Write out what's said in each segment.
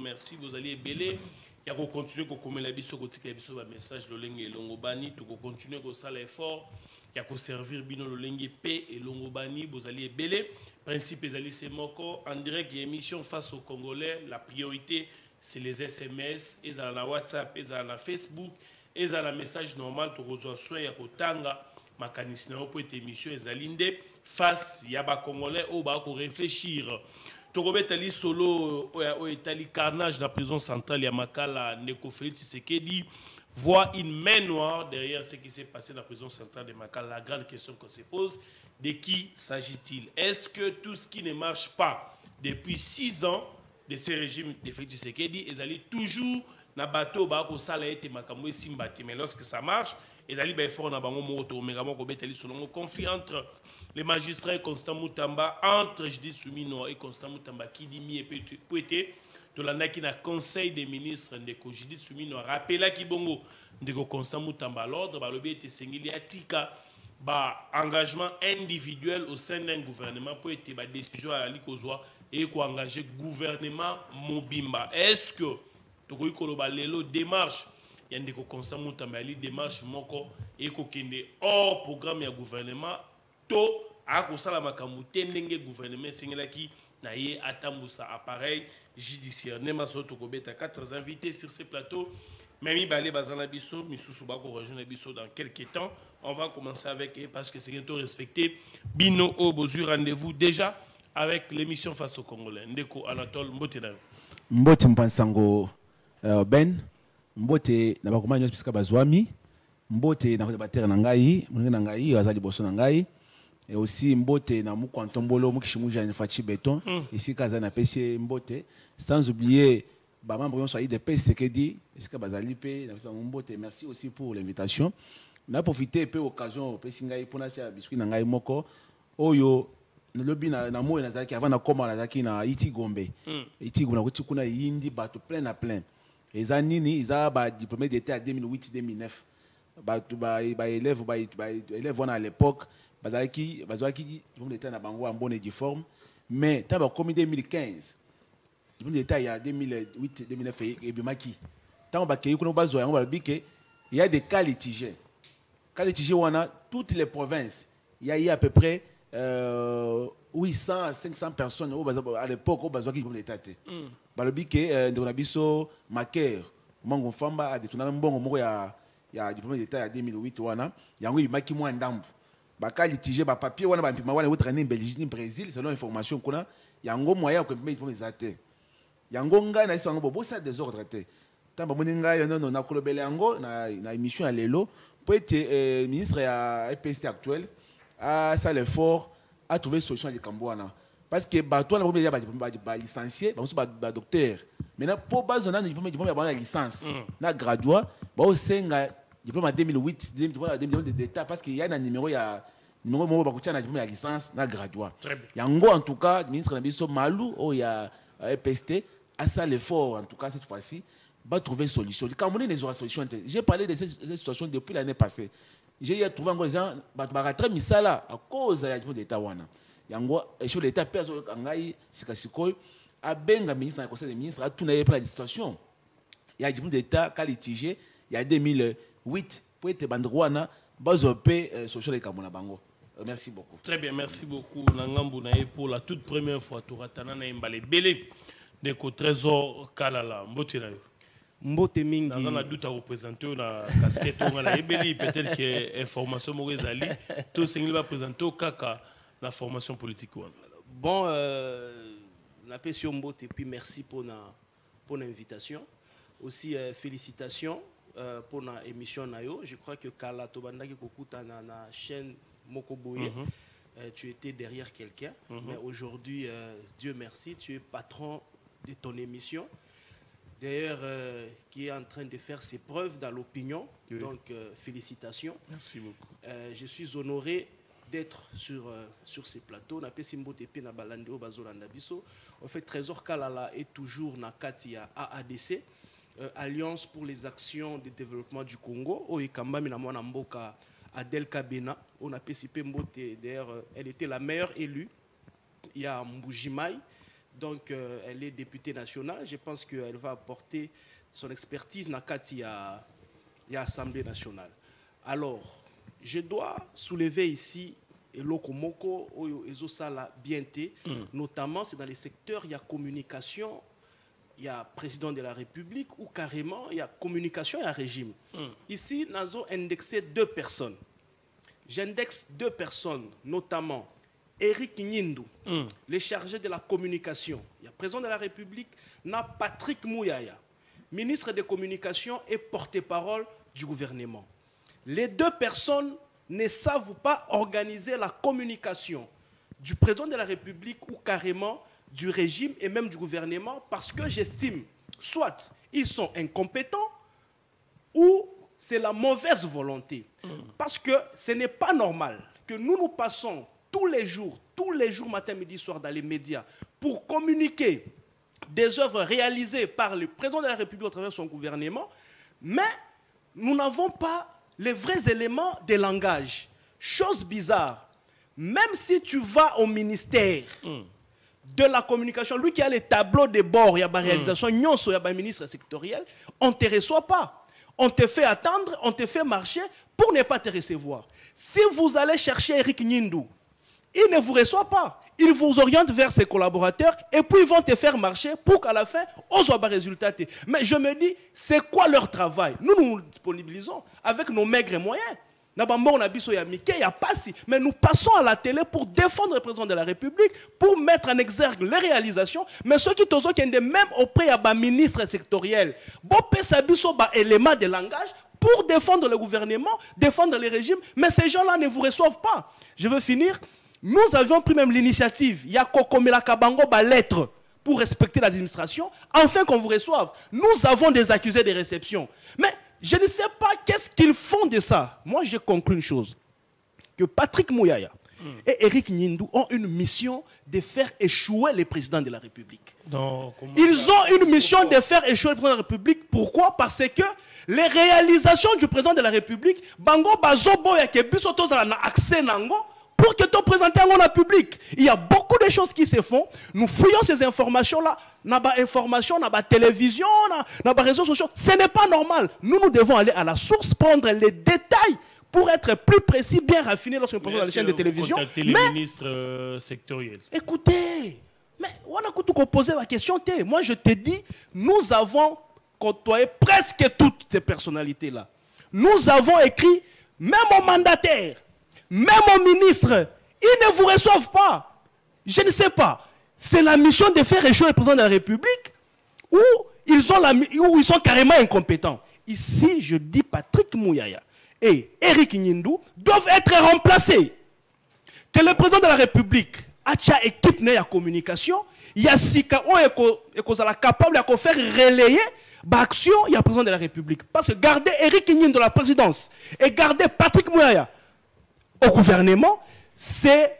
merci, vous allez belé. Il y a continuer à commettre la biso, message le lengue et longobani, tu continuer à faire l'effort. Il y a servir bino le lengue P et longobani, vous allez belé. Principe ezali c'est moko en direct émission face aux Congolais. La priorité c'est les SMS, et à la WhatsApp, et à la Facebook, et à la message normal tu reçois soin ya kotanga makanisina pour cette émission ezalinde face ya ba Congolais au ba ko réfléchir. Tokobetali solo au etali carnage de la prison centrale ya Makala Neko Félix Tshisekedi voit une main noire derrière ce qui s'est passé dans la prison centrale de Makala. La grande question qu'on se pose, de qui s'agit-il? Est-ce que tout ce qui ne marche pas depuis 6 ans de ce régime de Félix Tshisekedi, ils allaient toujours na bateau ba ko sala ete makambo simbati, mais lorsque ça marche, ils allaient fort na bango moto mais comment ko betali selon le conflit entre les magistrats et Constant Moutamba, entre Judith Soumino et Constant Moutamba qui dit mi et Pouete, to la qui na conseil des ministres de Judith Soumino rappela ki bongo de Constant Moutamba l'ordre ba lobi ete sengili atika ba engagement individuel au sein d'un gouvernement pour être ba décision à la kozwa et ko engager gouvernement mobimba. Est-ce que tokoyi koloba lelo démarche yande ko Constant Moutamba li démarche moko et ko kende hors programme ya gouvernement to a ko sala makambo tendenge gouvernement sengelaki na ye atambusa appareil judiciaire. Nema so tokobeta 4 invités sur ce plateau. Memi Balé Bazana Bisso, Missoussou Bako rejoint Bisso dans quelques temps. On va commencer avec, parce que c'est bientôt respecté, Bino Obozu, rendez-vous déjà avec l'émission Face aux Congolais. Ndeko Anatole Mbote. Mbote Mpansango Ben, Mbote Nabakoma Nyos Piska Bazwami, Mbote Nakodebater Nangai, Mouné Nangai, Azali Bosso Nangai, et aussi Mbote Namouko Antombolo, Moukichimuja Nfachi Béton, ici Kazana PC Mbote, sans oublier. Merci aussi pour l'invitation. On a profité de l'occasion pour biscuit nangai moko oyo lobi na mo na zaki avant na koma na zaki na Itigombe. Itigombe na kuti kuna yindi bato plein à plein. Eza nini eza ba diplômé d'état 2008-2009. Ba élève à l'époque bazaki diplômé d'état na bango en bonne et forme mais taba comme 2015. Il y a 2008-2009 et Bimaki. Tant qu'il y a des cas litigés. Cas litigés, on a toutes les provinces. Il y a à peu près 800 à 500 personnes à l'époque au besoin qui ont été tâtés. Balobiké, on a biso Maker, Mango Famba a détourné un bon il y a diplômé d'état en 2008 wana. Il y a un Bimaki moins d'ambu. Cas litigé, papier wana bampima wana traîner en Belgique, Brésil selon l'information qu'on a. Il y a un gros moyen que diplômé d'état. Yangonga na isango bobo ça désordre té tamba moninga yono na kolobele yango na émission à lelo pour être ministre ya EPST actuel a ça l'effort à trouver solution à Kambouana parce que bato na bombe ya ba licencié ba docteur maintenant pour base na diplôme ya licence na graduat ba o senga diplôme en 2008 diplôme d'état parce qu'il y a un numéro mo ba kutia na diplôme ya licence na graduat yango en tout cas ministre na biso Malou o ya EPST à ça l'effort, en tout cas cette fois-ci, va trouver une solution. Le Cameroun n'est pas solution. J'ai parlé de cette situation depuis l'année passée. J'ai trouvé encore des gens qui ont ça là à cause de l'État. Il y a un l'État perd Angaï, Sikasiko, a benga ministre dans le conseil des ministres, a tout n'ayé pas la situation. Il y a des États qui ont litigé, il y a 2008, pour être bandrouana, bazopé solution des Cameroun bango. Merci beaucoup. Très bien, merci beaucoup. Nangambu nae pour la toute première fois, Touratana na Mbale Belé. Deko Trésor Kalala, Mbote na yo. Mbote mingi. Dans un doute à représenter la casquette, on a ébélé, peut-être que l'information Maurice Ali, tout ce qu'il va présenter au Kaka, la formation politique. Bon, la question Mbote, et puis merci pour l'invitation. Aussi, félicitations pour l'émission Nayo. Je crois que Kala Tobanda qui kokuta na chaîne Mokoboye. Tu étais derrière quelqu'un, mais aujourd'hui, Dieu merci, tu es patron de ton émission, d'ailleurs, qui est en train de faire ses preuves dans l'opinion. Oui. Donc, félicitations. Merci beaucoup. Je suis honoré d'être sur ces plateaux. En fait, Trésor Kalala est toujours dans Katia AADC, Alliance pour les actions de développement du Congo. Adel Kabena, on a participé Mbote, d'ailleurs, elle était la meilleure élue. Il y a Mboujimai, Donc, elle est députée nationale. Je pense qu'elle va apporter son expertise Nakati à l'Assemblée nationale. Alors, je dois soulever ici Eloko Moko, Ezosala Bienté, notamment c'est dans les secteurs, il y a communication, il y a président de la République ou carrément il y a communication et un régime. Ici, nous avons indexé 2 personnes. J'indexe 2 personnes, notamment Éric Nyindou, le chargé de la communication. Il y a président de la République, Patrick Mouyaya, ministre des Communications et porte-parole du gouvernement. Les 2 personnes ne savent pas organiser la communication du président de la République ou carrément du régime et même du gouvernement parce que j'estime soit ils sont incompétents ou c'est la mauvaise volonté. Parce que ce n'est pas normal que nous passons tous les jours, matin, midi, soir dans les médias pour communiquer des œuvres réalisées par le président de la République à travers son gouvernement, mais nous n'avons pas les vrais éléments de langage. Chose bizarre, même si tu vas au ministère de la communication, lui qui a les tableaux de bord, il y a la réalisation, il y a un ministre sectoriel, on ne te reçoit pas. On te fait attendre, on te fait marcher pour ne pas te recevoir. Si vous allez chercher Éric Nyindou, il ne vous reçoit pas. Il vous oriente vers ses collaborateurs et puis ils vont te faire marcher pour qu'à la fin, on soit un résultat. Mais je me dis, c'est quoi leur travail? Nous nous disponibilisons avec nos maigres moyens. Mais nous passons à la télé pour défendre le président de la République, pour mettre en exergue les réalisations. Mais ceux qui sont même auprès d'un ministre sectoriel, élément de langage pour défendre le gouvernement, défendre les régimes. Mais ces gens-là ne vous reçoivent pas. Je veux finir. Nous avions pris même l'initiative, il y a Kokomela Kabango lettre pour respecter l'administration, afin qu'on vous reçoive. Nous avons des accusés de réception. Mais je ne sais pas qu'est-ce qu'ils font de ça. Moi, je conclue une chose, que Patrick Mouyaya et Éric Nyindou ont une mission de faire échouer les présidents de la République. Ils ont une mission de faire échouer le président de la République. Pourquoi? Parce que les réalisations du président de la République, Bango Bazobo Yakebiso Tozala accès Nango, pour que tu présentes en la public. Il y a beaucoup de choses qui se font. Nous fouillons ces informations-là. Dans la information, dans la télévision, dans les réseaux sociaux. Ce n'est pas normal. Nous devons aller à la source, prendre les détails pour être plus précis, bien raffinés lorsque nous parlons dans les chaînes de télévision. Les ministres sectoriels. Écoutez, mais on a tout posé la question. Moi, je te dis, nous avons côtoyé presque toutes ces personnalités-là. Nous avons écrit, même aux mandataires, même aux ministres, ils ne vous reçoivent pas. Je ne sais pas. C'est la mission de faire échouer le président de la République ou ils sont carrément incompétents. Ici, je dis Patrick Mouyaya et Éric Nyindou doivent être remplacés. Que le président de la République a une équipe de communication, il y a Sika qui est capable de faire relayer l'action, il y a le président de la République. Parce que garder Éric Nyindou de la présidence et garder Patrick Mouyaya au gouvernement, c'est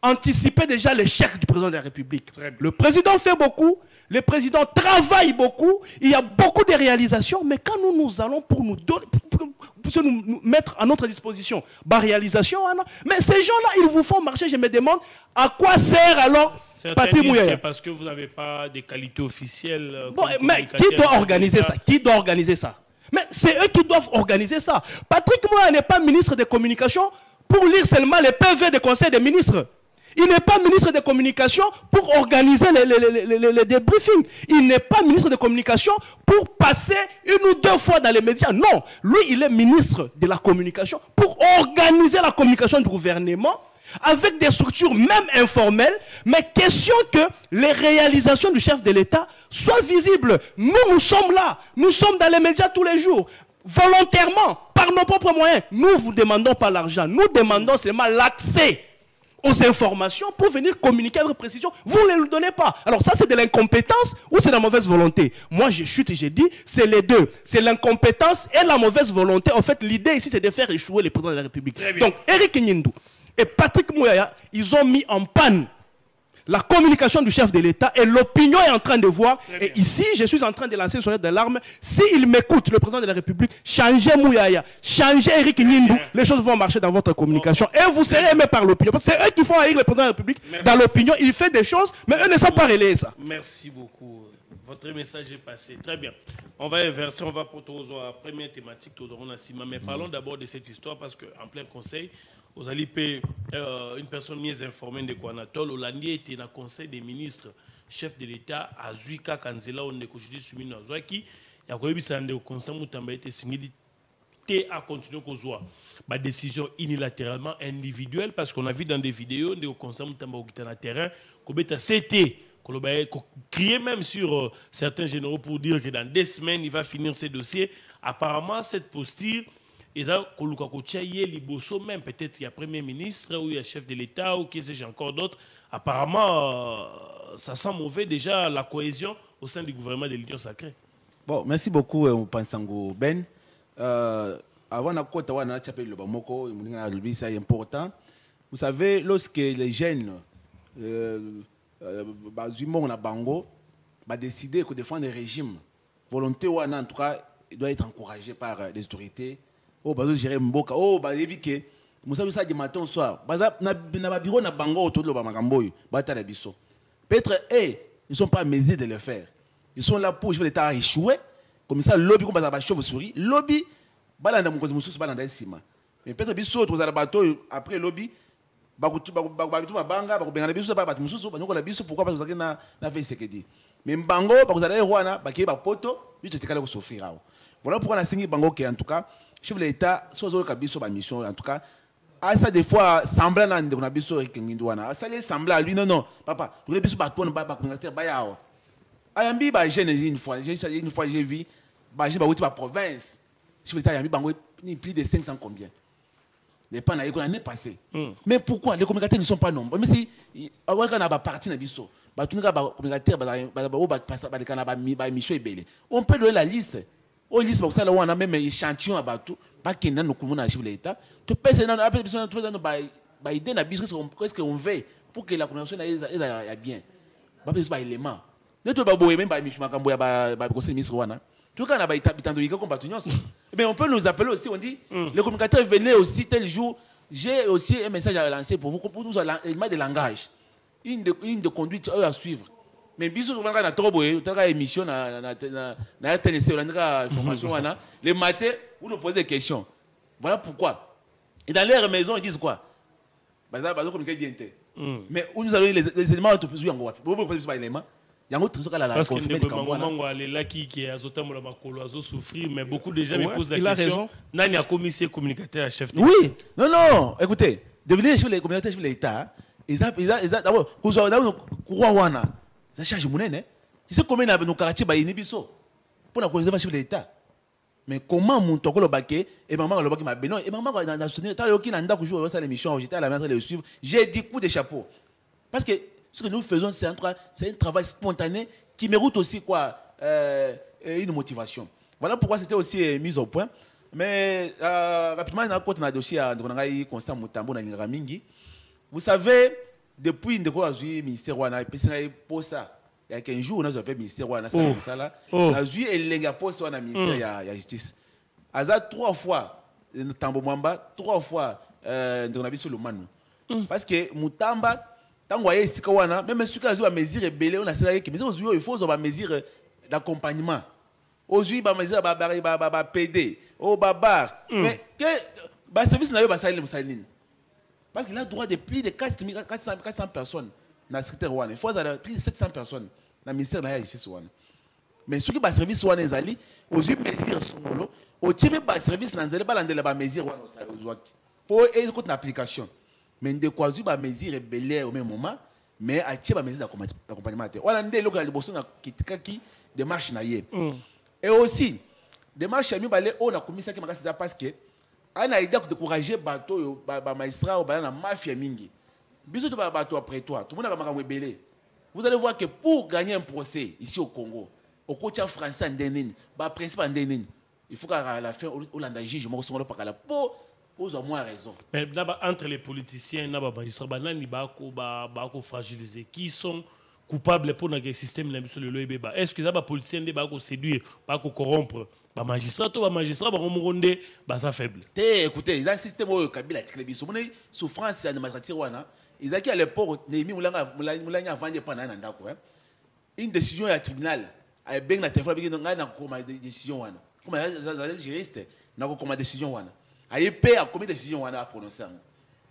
anticiper déjà l'échec du président de la République. Le président fait beaucoup, le président travaille beaucoup, il y a beaucoup de réalisations, mais quand nous allons pour nous donner, pour nous mettre à notre disposition, réalisation, mais ces gens-là, ils vous font marcher, je me demande, à quoi sert alors Patrick Mouyaya? Parce que vous n'avez pas de qualité officielle. Bon, mais qui doit organiser ça? Qui doit organiser ça? Mais c'est eux qui doivent organiser ça. Patrick Mouyaya n'est pas ministre des Communications pour lire seulement les PV des conseils des ministres. Il n'est pas ministre de communication pour organiser les débriefings. Il n'est pas ministre de communication pour passer 1 ou 2 fois dans les médias. Non, lui, il est ministre de la communication pour organiser la communication du gouvernement avec des structures même informelles, mais question que les réalisations du chef de l'État soient visibles. Nous sommes là, nous sommes dans les médias tous les jours. Volontairement, par nos propres moyens. Nous ne vous demandons pas l'argent. Nous demandons seulement l'accès aux informations pour venir communiquer avec précision. Vous ne le donnez pas. Alors ça, c'est de l'incompétence ou c'est de la mauvaise volonté? Moi, je chute et j'ai dit, c'est les deux. C'est l'incompétence et la mauvaise volonté. En fait, l'idée ici, c'est de faire échouer les présidents de la République. Donc, Éric Nyindou et Patrick Mouyaya, ils ont mis en panne la communication du chef de l'État et l'opinion est en train de voir. Et ici, je suis en train de lancer une sonnette d'alarme. S'il m'écoute, le président de la République, changez Mouyaya, changez Eric Nindou, les choses vont marcher dans votre communication. Et vous serez aimé par l'opinion. Parce que c'est eux qui font haïr le président de la République. Dans l'opinion, il fait des choses, mais eux ne sont pas relayés ça. Merci beaucoup. Votre message est passé. Très bien. On va inverser, on va pour la première thématique, mais parlons d'abord de cette histoire parce qu'en plein conseil, vous allez payer une personne mieux informée de Kwanatol. Hollandi était dans le conseil des ministres, chef de l'État, à Zuika Kanzela, on est conjugué sur Mino Zouaki. Il y a un conseil qui a été signé à continuer à avoir ma décision unilatéralement individuelle parce qu'on a vu dans des vidéos des conseils qui ont été dans le terrain, c'était crier même sur certains généraux pour dire que dans 2 semaines, il va finir ces dossiers. Apparemment, cette posture, ils ont même peut-être il y a Premier ministre ou il y a chef de l'État ou qui sais-je encore d'autres. Apparemment, ça sent mauvais déjà la cohésion au sein du gouvernement de l'Union sacrée. Bon, merci beaucoup, Pansango Ben. Avant c'est important. Vous savez, lorsque les jeunes Bango décider de défendre le régime, volonté ou en tout cas, il doit être encouragé par les autorités. Oh, gérer Mboka. Oh, que vous savez ça du matin au soir. Na bureau na Bango autour de Magamboy, peut-être ils ne sont pas à mesure de le faire. Ils sont là pour jouer l'État échoué. Comme ça, lobby comme ça chauve-souris, lobby balanda mukozi mususu balanda sima. Mais peut-être biso to za bato après lobby banga bakubengana biso ba bato mususu banyokola biso pourquoi parce que na fait ce que dit. Mais Bango bakozala rwana bakie ba poto biso tekala ko souffrir. Voilà pourquoi na singi Bango que en tout cas chef de l'État sozo ka biso ba mission en tout cas à ça des fois semblant na ndeko na biso ekengindwana. Ça les semblant lui non papa, to biso ba to ba communauté ba yao. Ayambi ba jeune une fois j'ai vu ba j'ai ba outi ba province. Chef de l'État ayambi Bango ni plus de 500 combien. Les pas na l'année passée. Mais pourquoi les communicateurs ne sont pas nombreux? Mais si on a ba parti na biso, ba tunika ba communicateurs ba mission ebele. On peut donner la liste. On liste pour ça là on a même échantillon à bateau, pas qu'il n'a nous comme na chef de l'État. Tu peux c'est dans après besoin de ba idée na biso qu'est-ce qu'on veut pour que la communication est bien. Ba besoin ba élément. Ne te ba boyer même ba mission makambo ya ba conseil ministre wana. Tout cas, mais on peut nous appeler aussi, on dit, les communicateurs venaient aussi tel jour, j'ai aussi un message à lancer pour vous, pour nous élément de langage, une de conduite à suivre. Mais bisous, on a trop beau, on a une émission, on a TNC, on a une information, les matins, vous nous posez des questions. Voilà pourquoi. Et dans leur maison, ils disent quoi? Mais où nous avons les éléments, on peut plus en éléments. Parce que là qui a souffrir, mais beaucoup de gens me posent la question. Nani a commissaire communicateur à chef de Oui, non, écoutez, devenir chef de communicateur chef de l'État, d'abord, vous avez ça change mon nez. Tu sais combien nous quartiers ba inibiso pour la cause de chef de l'État. Mais comment mon toko le baquet et maman le baquet m'a bénon et maman dans sonné t'as aucun anda que jouer ça l'émission j'étais à la maître de le suivre j'ai dit coup de chapeau parce que ce que nous faisons, c'est un travail spontané qui mérite aussi quoi, une motivation. Voilà pourquoi c'était aussi mis au point. Mais rapidement, on a un dossier à Constant Mutambo dans Ramingi. Vous savez, depuis le ministère, on a ça. Il y a 15 jours, on a appelé le ministère, on a ça. On a vu le poste dans le ministère de la Justice. Aza 3 fois, Tambo Mwamba, 3 fois, on a vu sur le Manu. Parce que Mutamba, même si on a des mesures belées, on a il faut des mesures d'accompagnement. Aujourd'hui, il y a des mesures de PD, au babar. Mais le service n'a pas de parce qu'il a droit de plus de 400 personnes dans le secteur. Il faut plus de 700 personnes dans le ministère de la Justice. Mais ceux qui ont service, aujourd'hui, mesures sont là. Aujourd'hui, le service n'a pas de mesures pour une application. Mais de quoi ba mesure belé au même moment mais a tia ba mesure d'accompagnement on a des local bosso na qui démarche na yé et aussi démarche mi balé on a commis ça qui m'a ça parce que on a idée de décourager bateau ba magistrat ou ba na mafia mingi biso to ba bateau après toi tout le monde a makamwe belé vous allez voir que pour gagner un procès ici au Congo au coach français ndenene ba principal ndenene il faut qu'à la fin Hollande juge mo songo pa kala pour aux moins raison. Mais entre les politiciens et les magistrats, il faut fragiliser. Qui sont coupables pour le système de l'OEB? Est-ce que les politiciens vont séduire, vont corrompre les magistrats? Les magistrats vont rendre faible. Écoutez, il y a un système où Kabila a souffrance administrative. Ils ont à l'époque, une décision du tribunal. Il y a une décision. Comme juriste, il y a une décision. Il y a une décision à prononcer.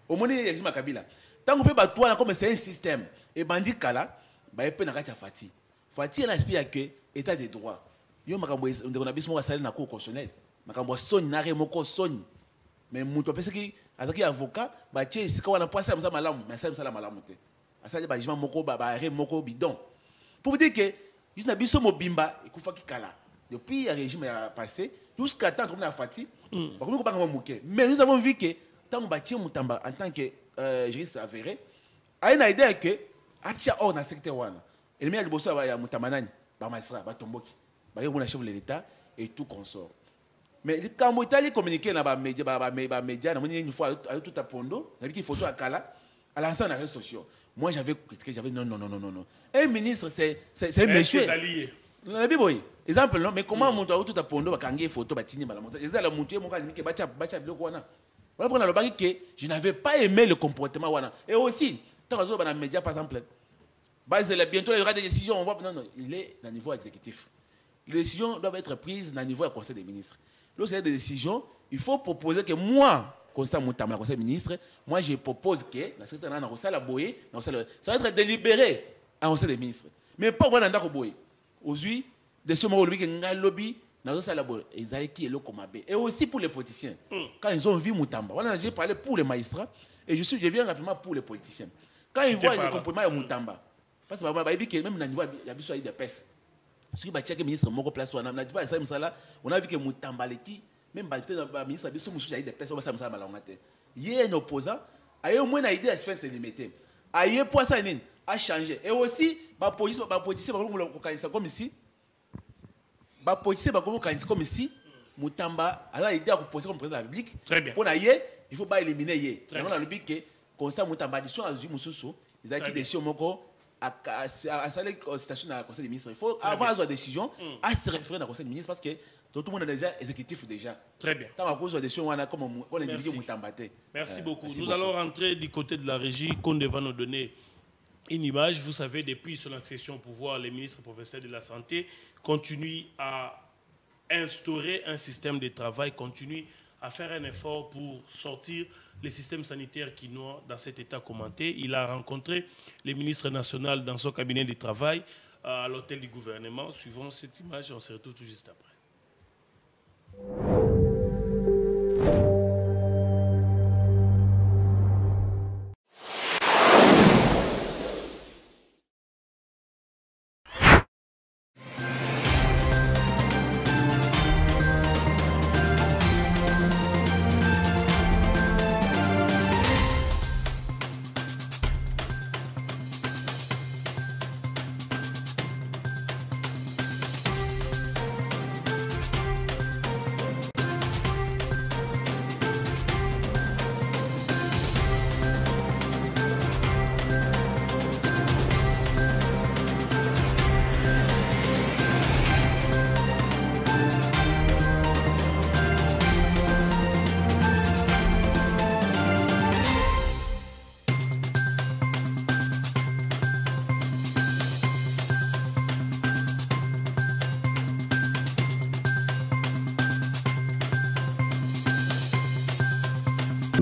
Au moins, il y a Kabila. Tant qu'on peut battre, comme c'est un système, et bandit Kala, il y a un Fati. Fati a expliqué que l'état des droits. Il y a un cour constitutionnel. Il y a un mais mutu apesa ki azaki avocat ba tie sika wana poisa msa malamu mais ça msala malamu te asali ba jima moko ba re moko bidon pour vous dire que jusqu'à biso mobimba ekufa ki kala depuis le régime a passé jusqu'à temps comme na Fati ba komi ko banga moké mais nous avons vu que tant ba tie mutamba en tant que juriste avéré a une idée que atia hors na secteur wana et le meilleur bosso ya mutamba nani ba magistrat ba tomboki ba yebo na chef de l'état et tout consort. Mais quand vous avez communiqué dans les médias, une fois à tout à Pondo, il y a une photo à Kala, à l'ensemble des réseaux sociaux. Moi, j'avais critiqué, j'avais non. Un ministre, c'est un monsieur. Exemple, non, mais comment on tout à Pondo, quand il y a une photo, il y a la montée, voilà que je n'avais pas aimé le comportement. Et aussi, dans les médias, par exemple, bientôt il y aura des décisions. On voit, non, il est au niveau exécutif. Les décisions doivent être prises au niveau du Conseil des ministres. Lorsqu'il y a des décisions, il faut proposer que moi, Constant Moutama, le Conseil des ministres, moi je propose que la secrétaire n'a pas la boyer, ça va être délibéré à Conseil des ministres. Mais pas voir dans boyer. Aujourd'hui, des choses où le lobby n'a pas la boyer. Ils ont qui est le comabé. Et aussi pour les politiciens. Quand ils ont vu Moutamba, voilà, j'ai parlé pour les magistrats et je viens rapidement pour les politiciens. Quand ils voient le comportement de Moutamba, parce que même dans le niveau, il y a des pèses. Ce qui va checker le ministre Moko place, on a vu que Moutamba même le ministre a des personnes qui sont il y a un opposant, il y a au moins une idée à se faire se limiter. Il y a pour ça à changer. Et aussi, les politiciens comme ici, les politiciens comme ici, Moutamba a l'idée à poser comme président de la République. Très bien. Pour il faut pas éliminer. On a le but que Constant Moutamba dit soit Azui Moussoussou, ils ont qui décision Moko à saler station dans le Conseil des ministres. Il faut avoir une décision à se référer dans le Conseil des ministres parce que tout le monde est déjà exécutif déjà. Très bien. Tant à cause de décision comme on Merci. Merci beaucoup. Nous allons rentrer du côté de la régie qu'on va nous donner une image. Vous savez, depuis son accession au pouvoir, les ministres professeurs de la Santé continuent à instaurer un système de travail, continuent à faire un effort pour sortir les systèmes sanitaires qui nous dans cet état commenté. Il a rencontré les ministres nationaux dans son cabinet de travail à l'hôtel du gouvernement. Suivant cette image, on se retrouve tout juste après.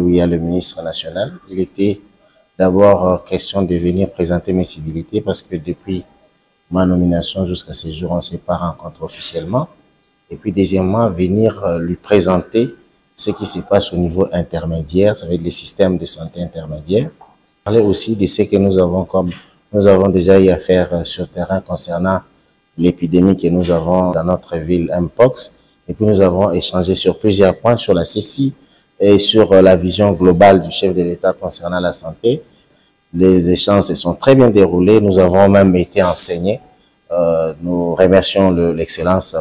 Il y a le ministre national. Il était d'abord question de venir présenter mes civilités parce que depuis ma nomination jusqu'à ce jour, on ne s'est pas rencontré officiellement. Et puis deuxièmement, venir lui présenter ce qui se passe au niveau intermédiaire, ça veut dire les systèmes de santé intermédiaires. Parler aussi de ce que nous avons déjà eu à faire sur terrain concernant l'épidémie que nous avons dans notre ville Mpox. Et puis nous avons échangé sur plusieurs points sur la CECI et sur la vision globale du chef de l'État concernant la santé. Les échanges se sont très bien déroulés. Nous avons même été enseignés. Nous remercions l'Excellence.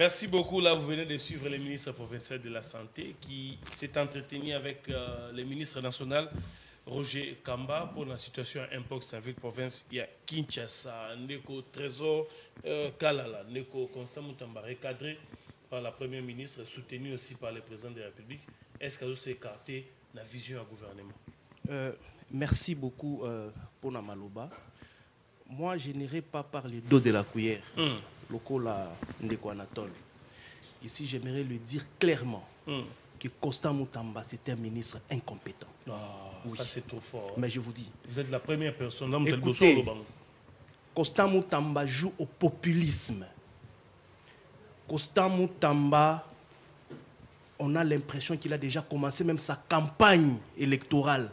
Merci beaucoup. Là, vous venez de suivre le ministre provincial de la Santé qui s'est entretenu avec le ministre national Roger Kamba pour la situation Impox en ville province. Il y a Kinshasa, Neko Trésor Kalala, Neko Constant Moutamba, recadré par la première ministre, soutenu aussi par le président de la République. Est-ce que vous s'est écarté la vision du gouvernement? Merci beaucoup pour la Maloba. Moi, je n'irai pas par le dos de la cuillère. Lokola Ndeko Anatole. Ici, j'aimerais le dire clairement que Constant Moutamba, c'est un ministre incompétent. Oui. Ça, c'est trop fort. Mais je vous dis. Vous êtes la première personne. Écoutez, Constant Moutamba joue au populisme. Constant Moutamba, on a l'impression qu'il a déjà commencé même sa campagne électorale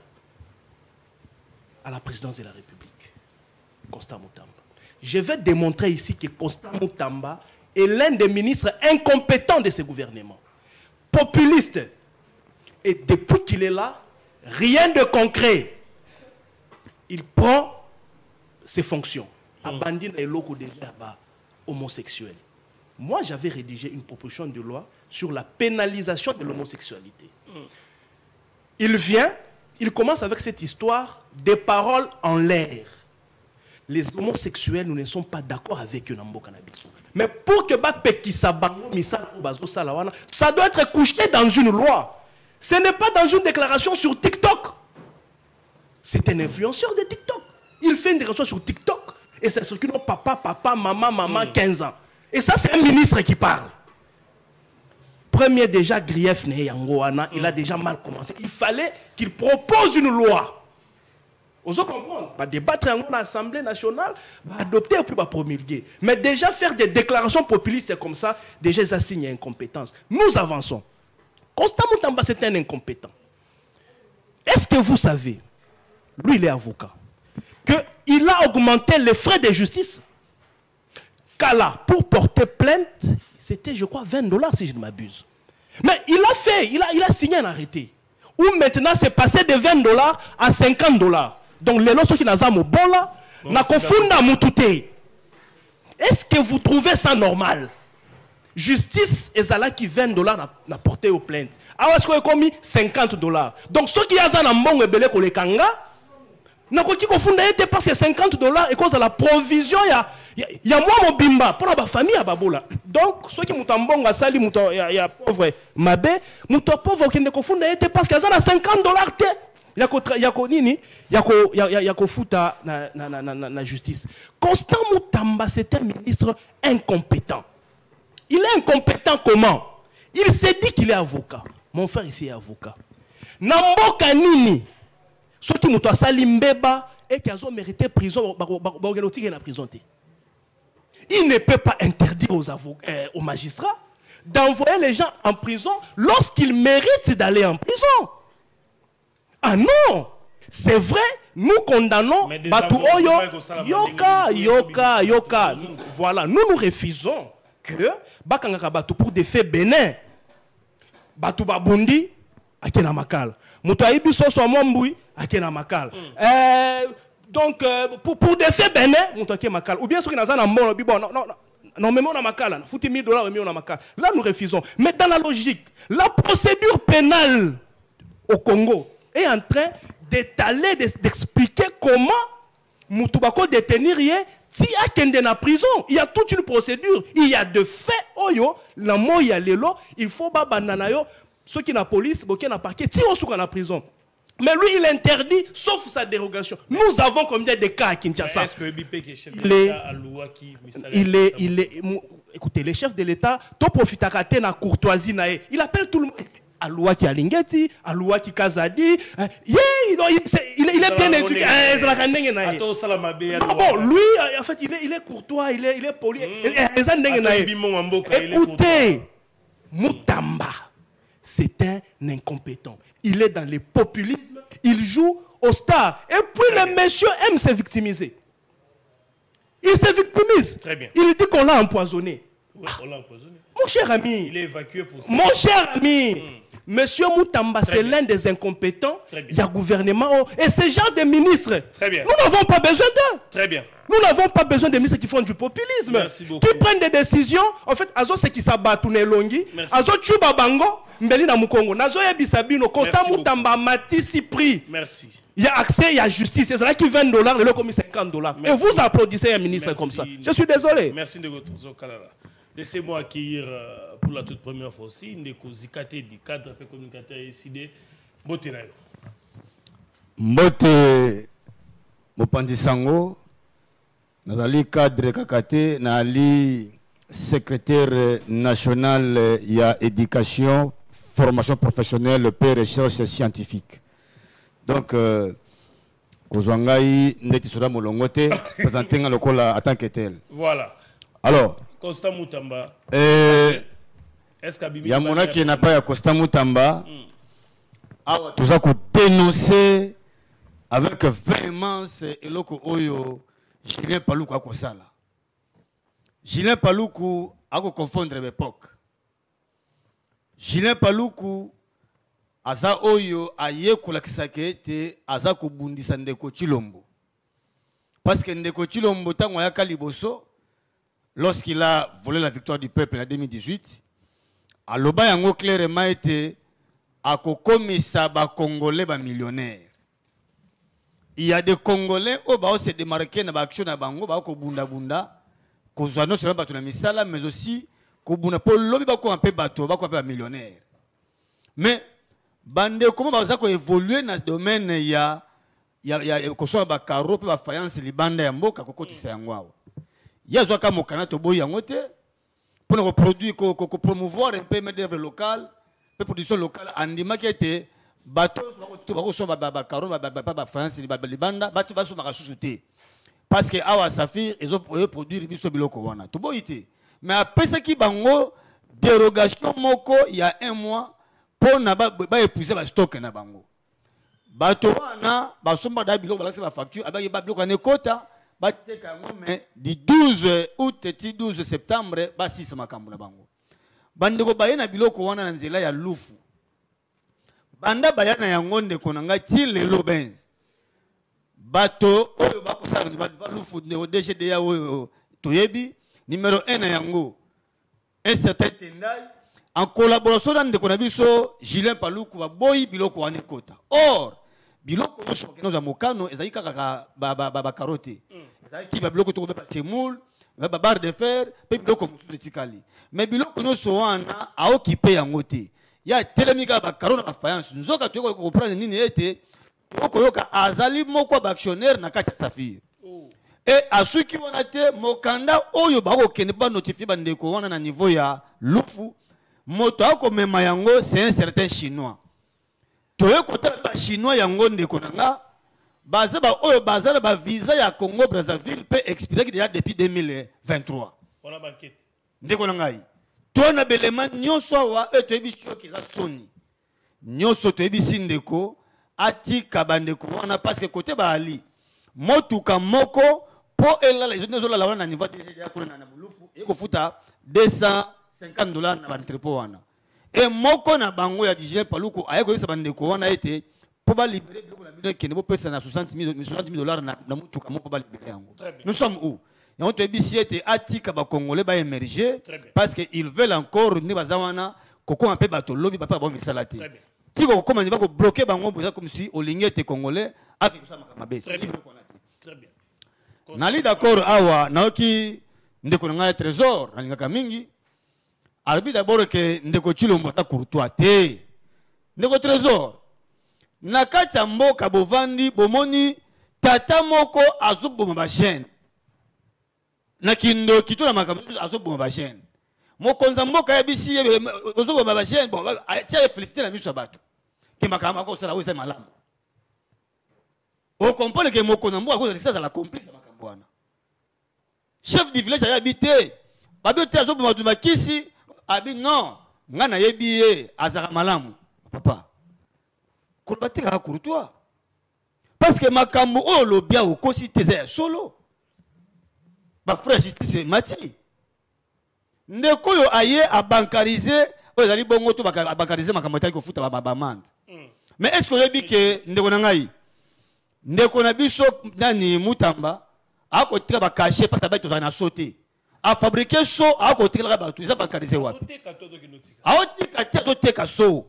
à la présidence de la République. Constant Moutamba. Je vais démontrer ici que Constant Moutamba est l'un des ministres incompétents de ce gouvernement. Populiste. Et depuis qu'il est là, rien de concret. Il prend ses fonctions. Abandonne les locaux déjà homosexuels. Moi, j'avais rédigé une proposition de loi sur la pénalisation de l'homosexualité. Il vient, il commence avec cette histoire des paroles en l'air. Les homosexuels, nous ne sommes pas d'accord avec eux dans le cannabis. Mais pour que ça doit être couché dans une loi. Ce n'est pas dans une déclaration sur TikTok. C'est un influenceur de TikTok. Il fait une déclaration sur TikTok et ça circule papa, maman, 15 ans. Et ça, c'est un ministre qui parle. Premier déjà grief, il a déjà mal commencé. Il fallait qu'il propose une loi. Vous comprenez? Débattre en l'Assemblée nationale, adopter et puis promulguer. Mais déjà faire des déclarations populistes comme ça, déjà ça signe incompétence. Nous avançons. Constant Moutamba, c'est un incompétent. Est-ce que vous savez, lui il est avocat, qu'il a augmenté les frais de justice? Kala, pour porter plainte, c'était je crois $20 si je ne m'abuse. Mais il a fait, il a signé un arrêté. Où maintenant c'est passé de $20 à $50. Donc les lois qui n'ont pas bon là, n'a confunda mutute. Est-ce que vous trouvez ça normal? Justice et ça là qui $20 n'a porté aux plaintes. Alors est-ce qu'on a commis $50? Donc ceux qui ont un bon rebelle pour les kanga, n'a pas confunda parce que $50 et cause de la provision il y a moi mon bimba pour la famille à babola. Donc ceux qui mutambon à sali muto ya pauvre mabe muto pauvre qui ne confunda parce que ça a $50 te. Yako futa na justice. Constant Moutamba, c'est un ministre incompétent. Il est incompétent comment? Il s'est dit qu'il est avocat. Mon frère ici est avocat. Namboka nini? Ceux qui m'ont sali mbeba et qui ont mérité prison, il ne peut pas interdire aux magistrats d'envoyer les gens en prison lorsqu'ils méritent d'aller en prison. Ah non, c'est vrai, nous condamnons Batou Oyo, Yoka. Voilà, nous refusons que Bakangaka Batou pour des faits bénins, Batou Babundi, Akena Makal, Moutaïbi Soso Momboui, Akena Makal. Donc, pour des faits bénins, Moutaïbi Makal. Ou bien ceux qui n'ont pas non, mais on a Makal, foutu $1000, mais on a Makal. Là, nous refusons. Mais dans la logique, la procédure pénale au Congo est en train d'étaler, d'expliquer comment Moutubako détenir rien, si à Kende na prison, il y a toute une procédure, il y a de faits, oyo, la moya lelo, il faut ba bananayo, ceux qui na police, qui na parquet, si on sous la prison. Mais lui, il interdit, sauf sa dérogation. Nous avons combien de cas à Kinshasa? Est-ce que Bipé qui est chef de l'État à Louaki, écoutez, les chefs de l'État, to profitakate na courtoisie nae, il appelle tout le monde. Alouaki Alingeti, Alouaki Kazadi, il est bien éduqué. Bon, lui, en fait, il est courtois, il est poli. Écoutez, Moutamba, c'est un incompétent. Il est dans le populisme, il joue au star. Et puis le monsieur aime se victimiser. Il se victimise. Très bien. Il dit qu'on l'a empoisonné. Oui, on l'a empoisonné. Mon cher ami, il est évacué pour ça. Mon cher ami, Monsieur Moutamba, c'est l'un des incompétents. Il y a gouvernement. Et ce genre de ministres, nous n'avons pas besoin d'eux. Très bien. Nous n'avons pas besoin de ministres qui font du populisme. Merci beaucoup. Qui prennent des décisions. En fait, Azo c'est qui s'abattent ou Nelongi. Azo Chuba Bango, Mbelina Mukongo. Nazo Yabisabino, Constant Moutamba, Matisi Prix. Merci. Il y a accès, il y a justice. C'est là qui $20, le lot comme $50. Et vous applaudissez un ministre comme ça. Je suis désolé. Merci de votre Zokalala. Laissez-moi accueillir pour la toute première fois aussi Ndeko Zikate du cadre communicateur décidé. Mbote Nayo. Mbote Mopandi Sango, Nazali cadre Kakate, Nali secrétaire national il y a éducation, formation professionnelle, paix, recherche scientifique. Donc, Kozwangai Neti Soda Molongote, présenté dans le col en tant que tel. Voilà. Alors, Constant Moutamba. Est-ce qu'il y a mon qui n'a pas Constant Moutamba? Tout ça qu'on dénoncer avec véhémence et loko oyo Julien Paluku a kosala. Julien Paluku a confondre l'époque. Julien Paluku aza oyo aye kolakisaka ete aza kobundisa Ndeko Chilombo. Parce que Ndeko Chilombo tango ya kaliboso lorsqu'il a volé la victoire du peuple en 2018, aloba yango clairement été à kokomisa ba Congolais ba millionnaires. Il y a des Congolais qui ont se démarqué dans l'action na bango ba ko bunda bunda ko zano sera bato na misala mais aussi ko bunda pour lobi ba ko un peu bato ba ko un peu millionnaire. Mais bande comment ba za ko évoluer dans ce domaine ya ko so ba karo pe ba faïence libanda ya mboka ko kotisa yango awa. Ya zo ka mokana to boy yango te pour nous produire ko promouvoir un peu d'œuvre locale, peu production locale andima qui était bateau ba so ba karo ba faïence libanda bato ba so ma sous-souté. Parce que awa Safir ils ont produire biso biloko wana. To boy te. Mais après ce qui bango dérogation moko il y a un mois pour na ba épouser ba stock na bango. Bato wana ba somba da biloko ba la facture aba ba biloko na kota. Mais du 12 août et 12 septembre, ba 6 makambo na bango. Bandeko bayena biloko wana na nzela ya lufu. Banda bayana ya ngonde konanga ti lelo benz. Bato oyo bakosala ba lufu ne DGD ya oyo toyebi numéro 1 na yango. Un certain Tendai en collaboration na ndeko na biso Julien Paluku ba boyi biloko wana kota. Or biloko nyonso bakenoza mokano ezali kaka ba carotte. Ezali ba biloko to ba semoule, ba barre de fer, pe biloko mosusu etikali. Mais biloko nyonso wana aokipe yango te. Ya telemika ba carotte ba faïence. Nzoka to ko comprendre nini ete okoyoka azali moko ba actionnaire na kati ya Safir. Et asuki wana te mokanda oyo ba ko kende ba notifier ba ndeko wana na niveau ya lufu. Moto akomema yango c'est un certain chinois. Toye kota ba chinois yango ndeko nanga baza ba oyo baza na ba visa ya Congo Brazzaville peut expirer déjà depuis 2023. On a banquette. Ndeko nanga yi. To na belema nyonso wa e toyebi shoki za soni. Nyonso toyebi sindeko atika bandeko wana parce que côté ba ali motuka moko po ela les autres la wana na niveau déjà kuna na bulufu eko futa $250 na entrepôt wana. Et moko na bango ya Julien Paluku ayeko yesa bandeko wana ete po ba libérer biloko na bino kene bo pesa na $60,000 na mutuka moko ba libérer yango. Nous sommes où? Et on te dit si ete atika ba Congolais ba émerger parce que ils veulent encore ne bazawana koko un peu bato lobby papa ba misala te. Tiko comment il va bloquer bango comme si olingi te Congolais avec ça mabe. Très bien. Nali d'accord awa naoki ndeko nga trésor nalingaka mingi. Albi d'abord que Ndeko Chilombo ta courtois te. Ndeko trésor. Na kati mboka bovandi bomoni tata moko azoboma ba chaîne. Na kindo kitula makambo azoboma ba chaîne. Mokonza mboka ya bisi azoboma ba chaîne bon tia féliciter na miso bato. Ke makambo ko sala wesa malamu. O comprendre que mokonza mboka ko ça la complice makambo wana. Chef du village a habité. Babio te azoboma du makisi. Abi non, ngana yebiye azara malamu papa. Kolbatika courtois. Parce que makambo o lobia o kosi teze solo. Ba frère justice mati. Ndeko yo aye a bankariser oyo ezali bongo to bakarize makambo etali kofuta bamande. Mais est-ce que vous avez dit que ndeko na ngai ndeko na biso nani Mutamba a kotika ba cacher parce que ba tozana sauter a fabriquer so a kotika ba tout ça bakarize wapi a otika to teka so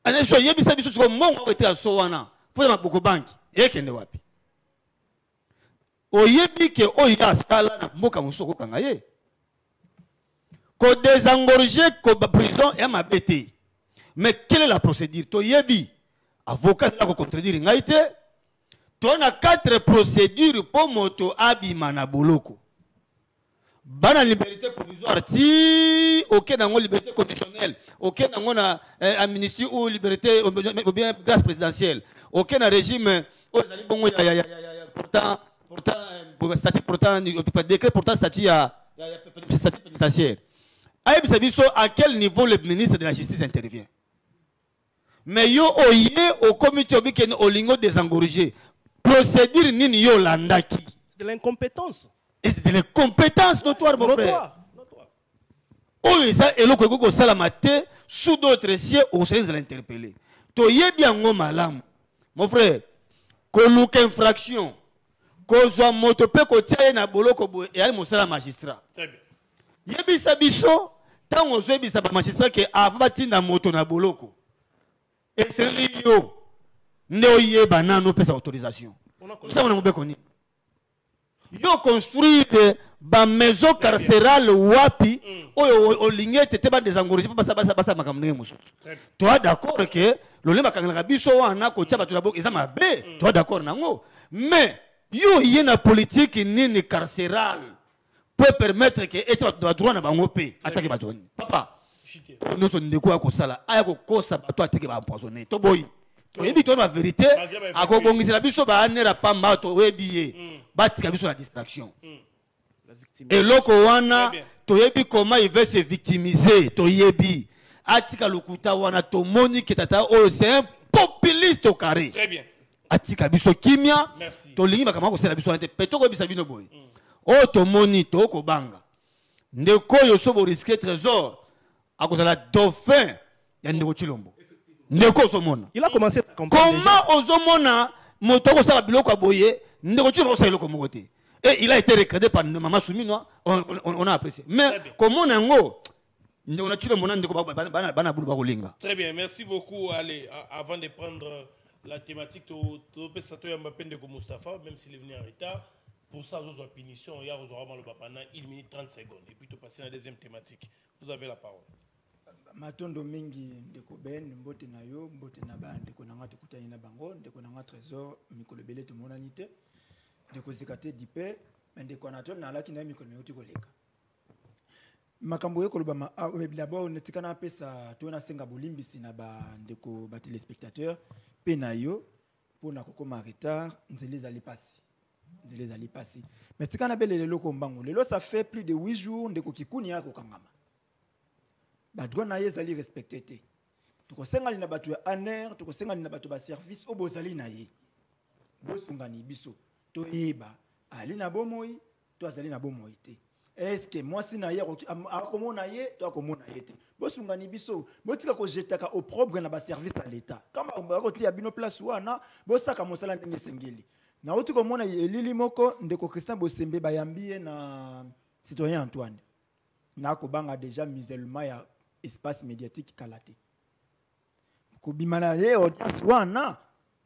ana so yebisa biso ko mongo kotika so wana pour ma boko banki ekende wapi oyebi ke oya sala na mboka musoko kanga ye ko désengorger ko prison et ma bête. Mais quelle est la procédure? To yebi avocat na ko contredire ngaite. To na 4 procédures pour moto abima na boloko. Bana liberté provisoire ti OK na ngo liberté conditionnelle, OK na ngo na amnistie ou liberté ou bien grâce présidentielle. OK na régime ozali bongo ya pourtant statut pourtant décret pourtant statut statut pénitentiaire. À quel niveau le ministre de la Justice intervient? Mais yo oye au comité au lingo désengorgé. Procédure nini yo landaki. C'est de l'incompétence. Et c'est de l'incompétence notoire, mon frère. Oh, ça, et le Koko Salamate, sous d'autres sièges, au sein de l'interpeller. Toye bien malam. Mon frère, que infraction, que soit motope, que tienne na boloko, et elle m'a magistrat. Très bien. Yebisa biso, tant on joue bisa magistrat que avati na moto na boloko. Et c'est yo. Ne yeba na no pesa autorisation. Ça on a mbé koni. Yo construire ba maison carcérale wapi o lingete te ba désengorger pas ça makamne musu. Toi d'accord que le lema kangala biso wana ko tia batu na boko ezama be. Toi d'accord nango. Mais yo yena politique nini carcérale peut permettre que et tu droit na bango pe attaquer batoni. Papa nous sommes de quoi sala aya ko kosa bato ateke ba empoisonner to boy to yebi to la vérité akobongisa la biso ba anera pamba to webiye batika biso la distraction et loko wana to yebi comment il veut se victimiser to yebi atika lokuta wana to moni que tata oh c'est un populiste au carré. Très bien. Atika biso kimia to lingi bakama ko sala biso ante peto ko bisa bino boy oh to moni to ko banga ndeko yo so bo risquer trésor à cause de la dauphin, il y a un Chilombo. Il a commencé à comprendre. Comment Ozomona, Motoko Salabiloko a boyé, Ndeko Saloko Mogote. Et il a été recréé par Maman Souminois, on a apprécié. Mais comment on a un mot, très bien, merci beaucoup. Allez, avant de prendre la thématique, tu peux Mbappé de Mustafa, même s'il est venu en retard. Pour ça, vous avez punition, il y a 1 minute 30 secondes. Et puis, tu passes à la deuxième thématique. Vous avez la parole. Matondo mingi ndeko ben mbote na yo mbote na ba ndeko nanga tukutani na bango ndeko nanga trésor mikolo belé to monanité ndeko zikate dipe ndeko na ton na laki na mikolo meuti koleka makambo yeko lobama d'abord netikana pesa to na senga bolimbisi na ba ndeko ba téléspectateurs pe na yo pona kokoma retard nzele zali passi mais tikana belele loko mbango lelo ça fait plus de 8 jours ndeko kikuni yako kangama ba droit na yezali respecté te to sengali na batu ya aner to sengali na batu ba service o bozali na ye bosungani biso to yeba ali na bomoi to azali na bomoi te est-ce que moi si na ye akomona ye to akomona ye te bosungani biso botika ko jetaka au propre na ba service à l'état kama ba ko tia bino place wana bosaka mosala ndenge sengeli na otu ko mona elili moko ndeko Christian Bosembe bayambie na citoyen Antoine na ko banga déjà musulman ya espace médiatique kalate ko bimana ye audience wana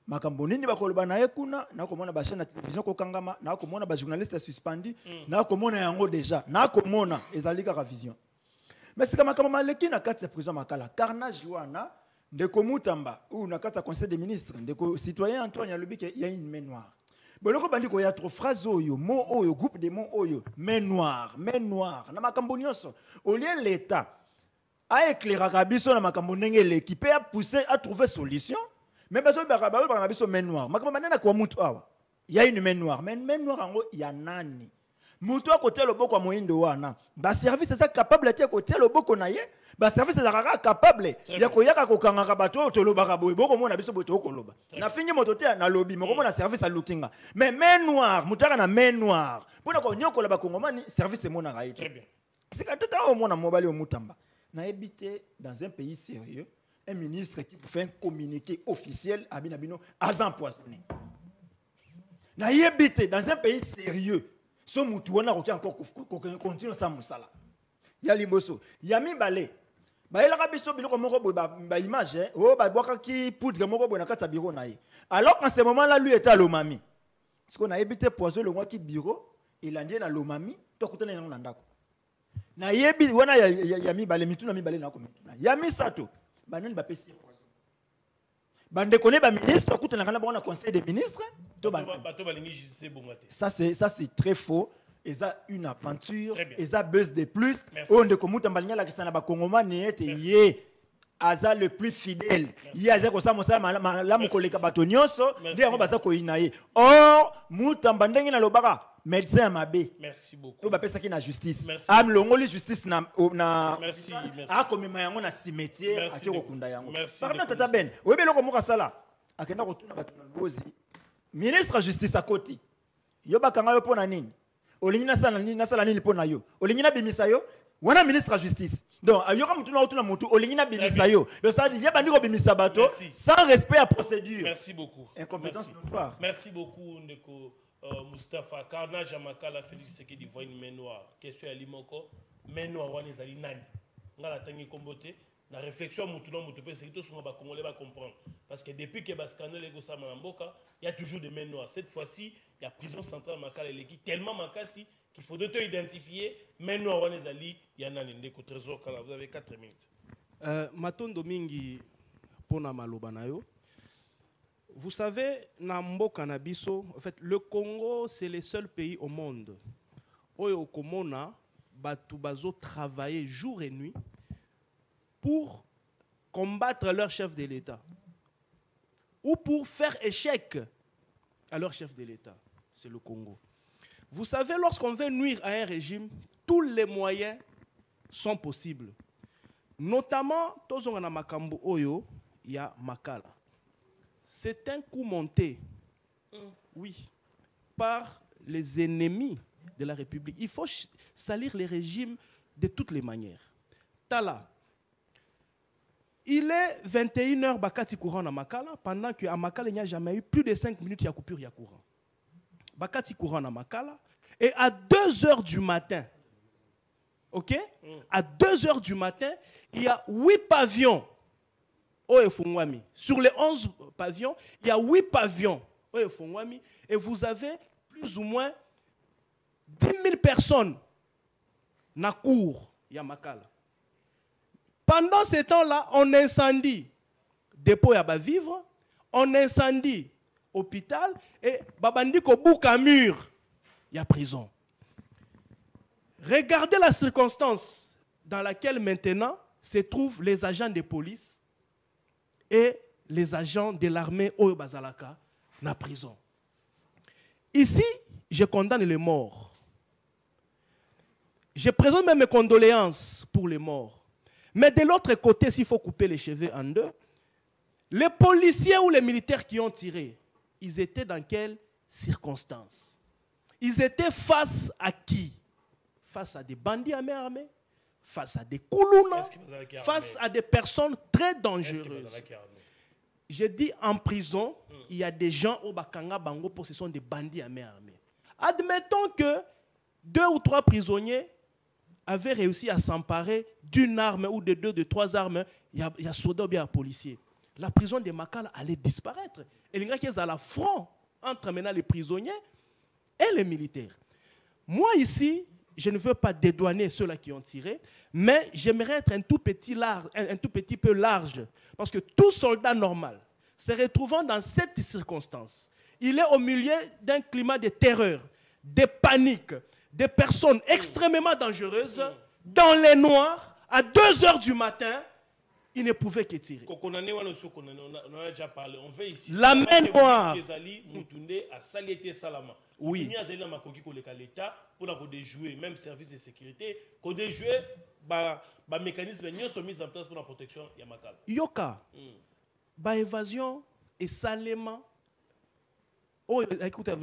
makambo nini bakoloba na ye kuna na ko mona ba chaîne na télévision ko kangama na ko mona ba journaliste suspendu na ko mona yango déjà na ko mona ezali ka vision mais c'est kama maleki na kati ya prison makala carnage wana ndeko Mutamba ou na kati ya conseil des ministres ndeko citoyen Antoine alobi que il y a une main noire boloko bandi ko ya trop phrase oyo mot oyo groupe de mots oyo main noire na makambo nyonso au lieu l'état a éclairé biso na makambo ndenge l'équipe a poussé à trouver solution mais baso ba biso main noire makambo manena kwa mutu awa il y a une main noire ango ya nani mutu akotia loboko ya moindo wana ba service ça capable de kotia loboko na ye ba service za capable ya koyaka kokangaka bato to lobaka boy boko mona biso boto okoloba na fingi moto te na lobby moko mona service a lookinga mais main noire mutaka na main noire pona ko nyokola ba kongomani service mona raite Très bien. c'est quand tata o mona mobali o Mutamba n'a habité dans un pays sérieux, un ministre qui fait un communiqué officiel à Binabino a empoisonné. N'a habité dans un pays sérieux, ce moutouna qui encore continue sans moussala. Ya liboso, yami balé. Ba ela kabiso biloko moko boy ba image oh ba boka ki poudre moko boy na kata bureau na ye. Alors qu'en ce moment là lui était à Lomami. Parce qu'on a habité poison le mois qui bureau, il a dit na Lomami, to kutana na ndako. Na yebi wana yami balé mituna mi balé na ko mituna. Yami sato. Ba nani ba pesi poison. Ba ndekone ba ministre kutana kana ba na conseil des ministres, to ba ça c'est très faux. Et ça une aventure, et ça buzz de plus. On de comme Tambalinia la kisana ba Congomani était yé aza le plus fidèle. Yé aza ko sa mo sa la mo koleka batonyoso, dia ko baza ko inaye. Or Mutambandengi na lobaka médecin mabe. Merci beaucoup. To ba pesa ki na justice. Am longoli justice na merci. A comme mayango na cimetière a ko kunda yango. Par contre tata Ben, obe loko moka sala. Akenda ko tuna batuna bozi. Ministre justice à côté. Yo bakanga yo pona nini? Olingina sala nini pona yo olingina bimisa yo wana ministre de la justice donc ayoka mutu na otuna mutu olingina bimisa yo le ça dit yeba ndiko bimisa bato sans respect à procédure. Merci beaucoup. Incompétence notoire. Merci beaucoup ndeko Mustapha Carnage Makala Félix Sekedi voit une main noire question ya limoko main noire wana ezali nani ngala tangi kombote na réflexion mutu na mutu pe c'est tout songa ba congolais ba comprendre parce que depuis que ba scandale ego sa mboka il y a toujours des mains noires. Cette fois-ci il y a prison centrale Makala Eleki tellement makasi qu'il faut te identifier main noire wana ezali ya nani ndeko trésor kala vous avez 4 minutes. Matondo mingi pona maloba na yo. Vous savez, na mboka na biso, en fait, le Congo, c'est le seul pays au monde où au Komona, batu bazo travailler jour et nuit pour combattre leur chef de l'État ou pour faire échec à leur chef de l'État. C'est le Congo. Vous savez, lorsqu'on veut nuire à un régime, tous les moyens sont possibles. Notamment, tozonga makambo oyo, il y a Makala. C'est un coup monté, oui, par les ennemis de la République. Il faut salir les régimes de toutes les manières. Tala, il est 21h Bakati courant à Makala, pendant qu'à Makala, il n'y a jamais eu plus de 5 minutes, il y a coupure, il y a courant. Bakati courant à Makala, et à 2h du matin, ok? À 2h du matin, il y a 8 pavillons. Sur les 11 pavillons, il y a 8 pavillons. Et vous avez plus ou moins 10 000 personnes dans la cour Yamakala. Pendant ce temps-là, on incendie dépôt à vivre, on incendie hôpital et babandi ko bouka mur, il y a prison. Regardez la circonstance dans laquelle maintenant se trouvent les agents de police et les agents de l'armée au Bazalaka dans la prison. Ici, je condamne les morts. Je présente même mes condoléances pour les morts. Mais de l'autre côté, s'il faut couper les cheveux en deux, les policiers ou les militaires qui ont tiré, ils étaient dans quelles circonstances? Ils étaient face à qui? Face à des bandits à main armée, face à des koulouna, face à des personnes très dangereuses. J'ai dit en prison, il y a des gens au Bakanga Bango, ce sont des bandits à main armée. Admettons que 2 ou 3 prisonniers avaient réussi à s'emparer d'une arme ou de 2, de 3 armes, il y a soldats ou bien policiers. La prison de Makala allait disparaître. Et les gens qui sont à la front entre maintenant les prisonniers et les militaires. Moi ici, je ne veux pas dédouaner ceux-là qui ont tiré, mais j'aimerais être un tout petit peu large. Parce que tout soldat normal, se retrouvant dans cette circonstance, il est au milieu d'un climat de terreur, de panique, de personnes extrêmement dangereuses, dans les noirs, à 2h du matin, il ne pouvait que tirer. On a déjà parlé. On veut ici. La main noire. Oui. Il y a l'État pour déjouer, même service de sécurité, pour déjouer les mécanismes qui sont mis en place pour la protection de Yamakala. Yoka, évasion et salement. Oh, écoutez,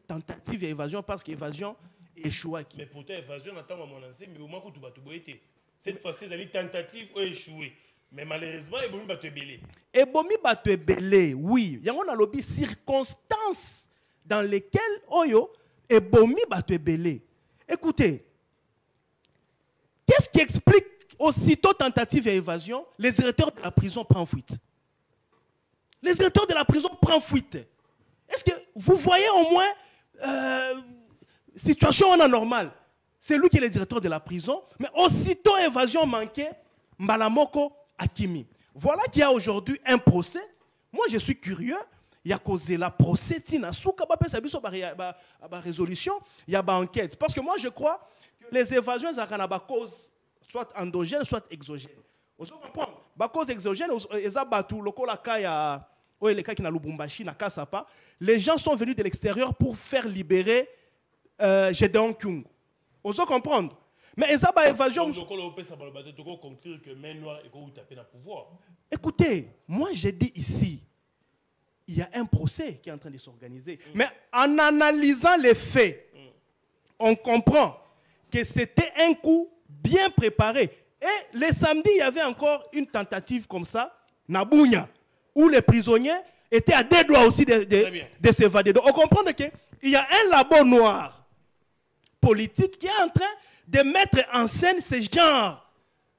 tentative d'évasion parce que l'évasion échoue. Mais pour l'évasion, on attend mon ancien, mais au moins que tu vas te boiter. Cette fois-ci, il y a une tentative ou échoué. Mais malheureusement, il y a un belé. Et bomi bato belé, oui. Il y a un lobby circonstances dans lesquelles oyo et bomi bato belé. Écoutez, qu'est-ce qui explique aussitôt tentative et évasion? Les directeurs de la prison prennent fuite. Les directeurs de la prison prennent fuite. Est-ce que vous voyez au moins situation anormale? C'est lui qui est le directeur de la prison, mais aussitôt évasion manquée, Mbalamoko Akimi. Voilà qu'il y a aujourd'hui un procès. Moi, je suis curieux. Il y a causé la procès, tina souka ba pesa biso ba résolution, il y a ba enquête. Parce que moi, je crois que les évasions, ça a ba cause soit endogène, soit exogène. Vous comprenez? Ba cause exogène, eza batu lokola kaya o les cas qui na Lubumbashi na Kasapa. Les gens sont venus de l'extérieur pour faire libérer Gédéon Kyungu. Vous comprenez? Mais eza ba évasion. Écoutez, moi j'ai dit ici, il y a un procès qui est en train de s'organiser. Mais en analysant les faits, on comprend que c'était un coup bien préparé. Et le samedi, il y avait encore une tentative comme ça, Nabounia, où les prisonniers étaient à deux doigts aussi de s'évader. Donc on comprend qu'il y a un labo noir politique qui est en train de mettre en scène ce genre.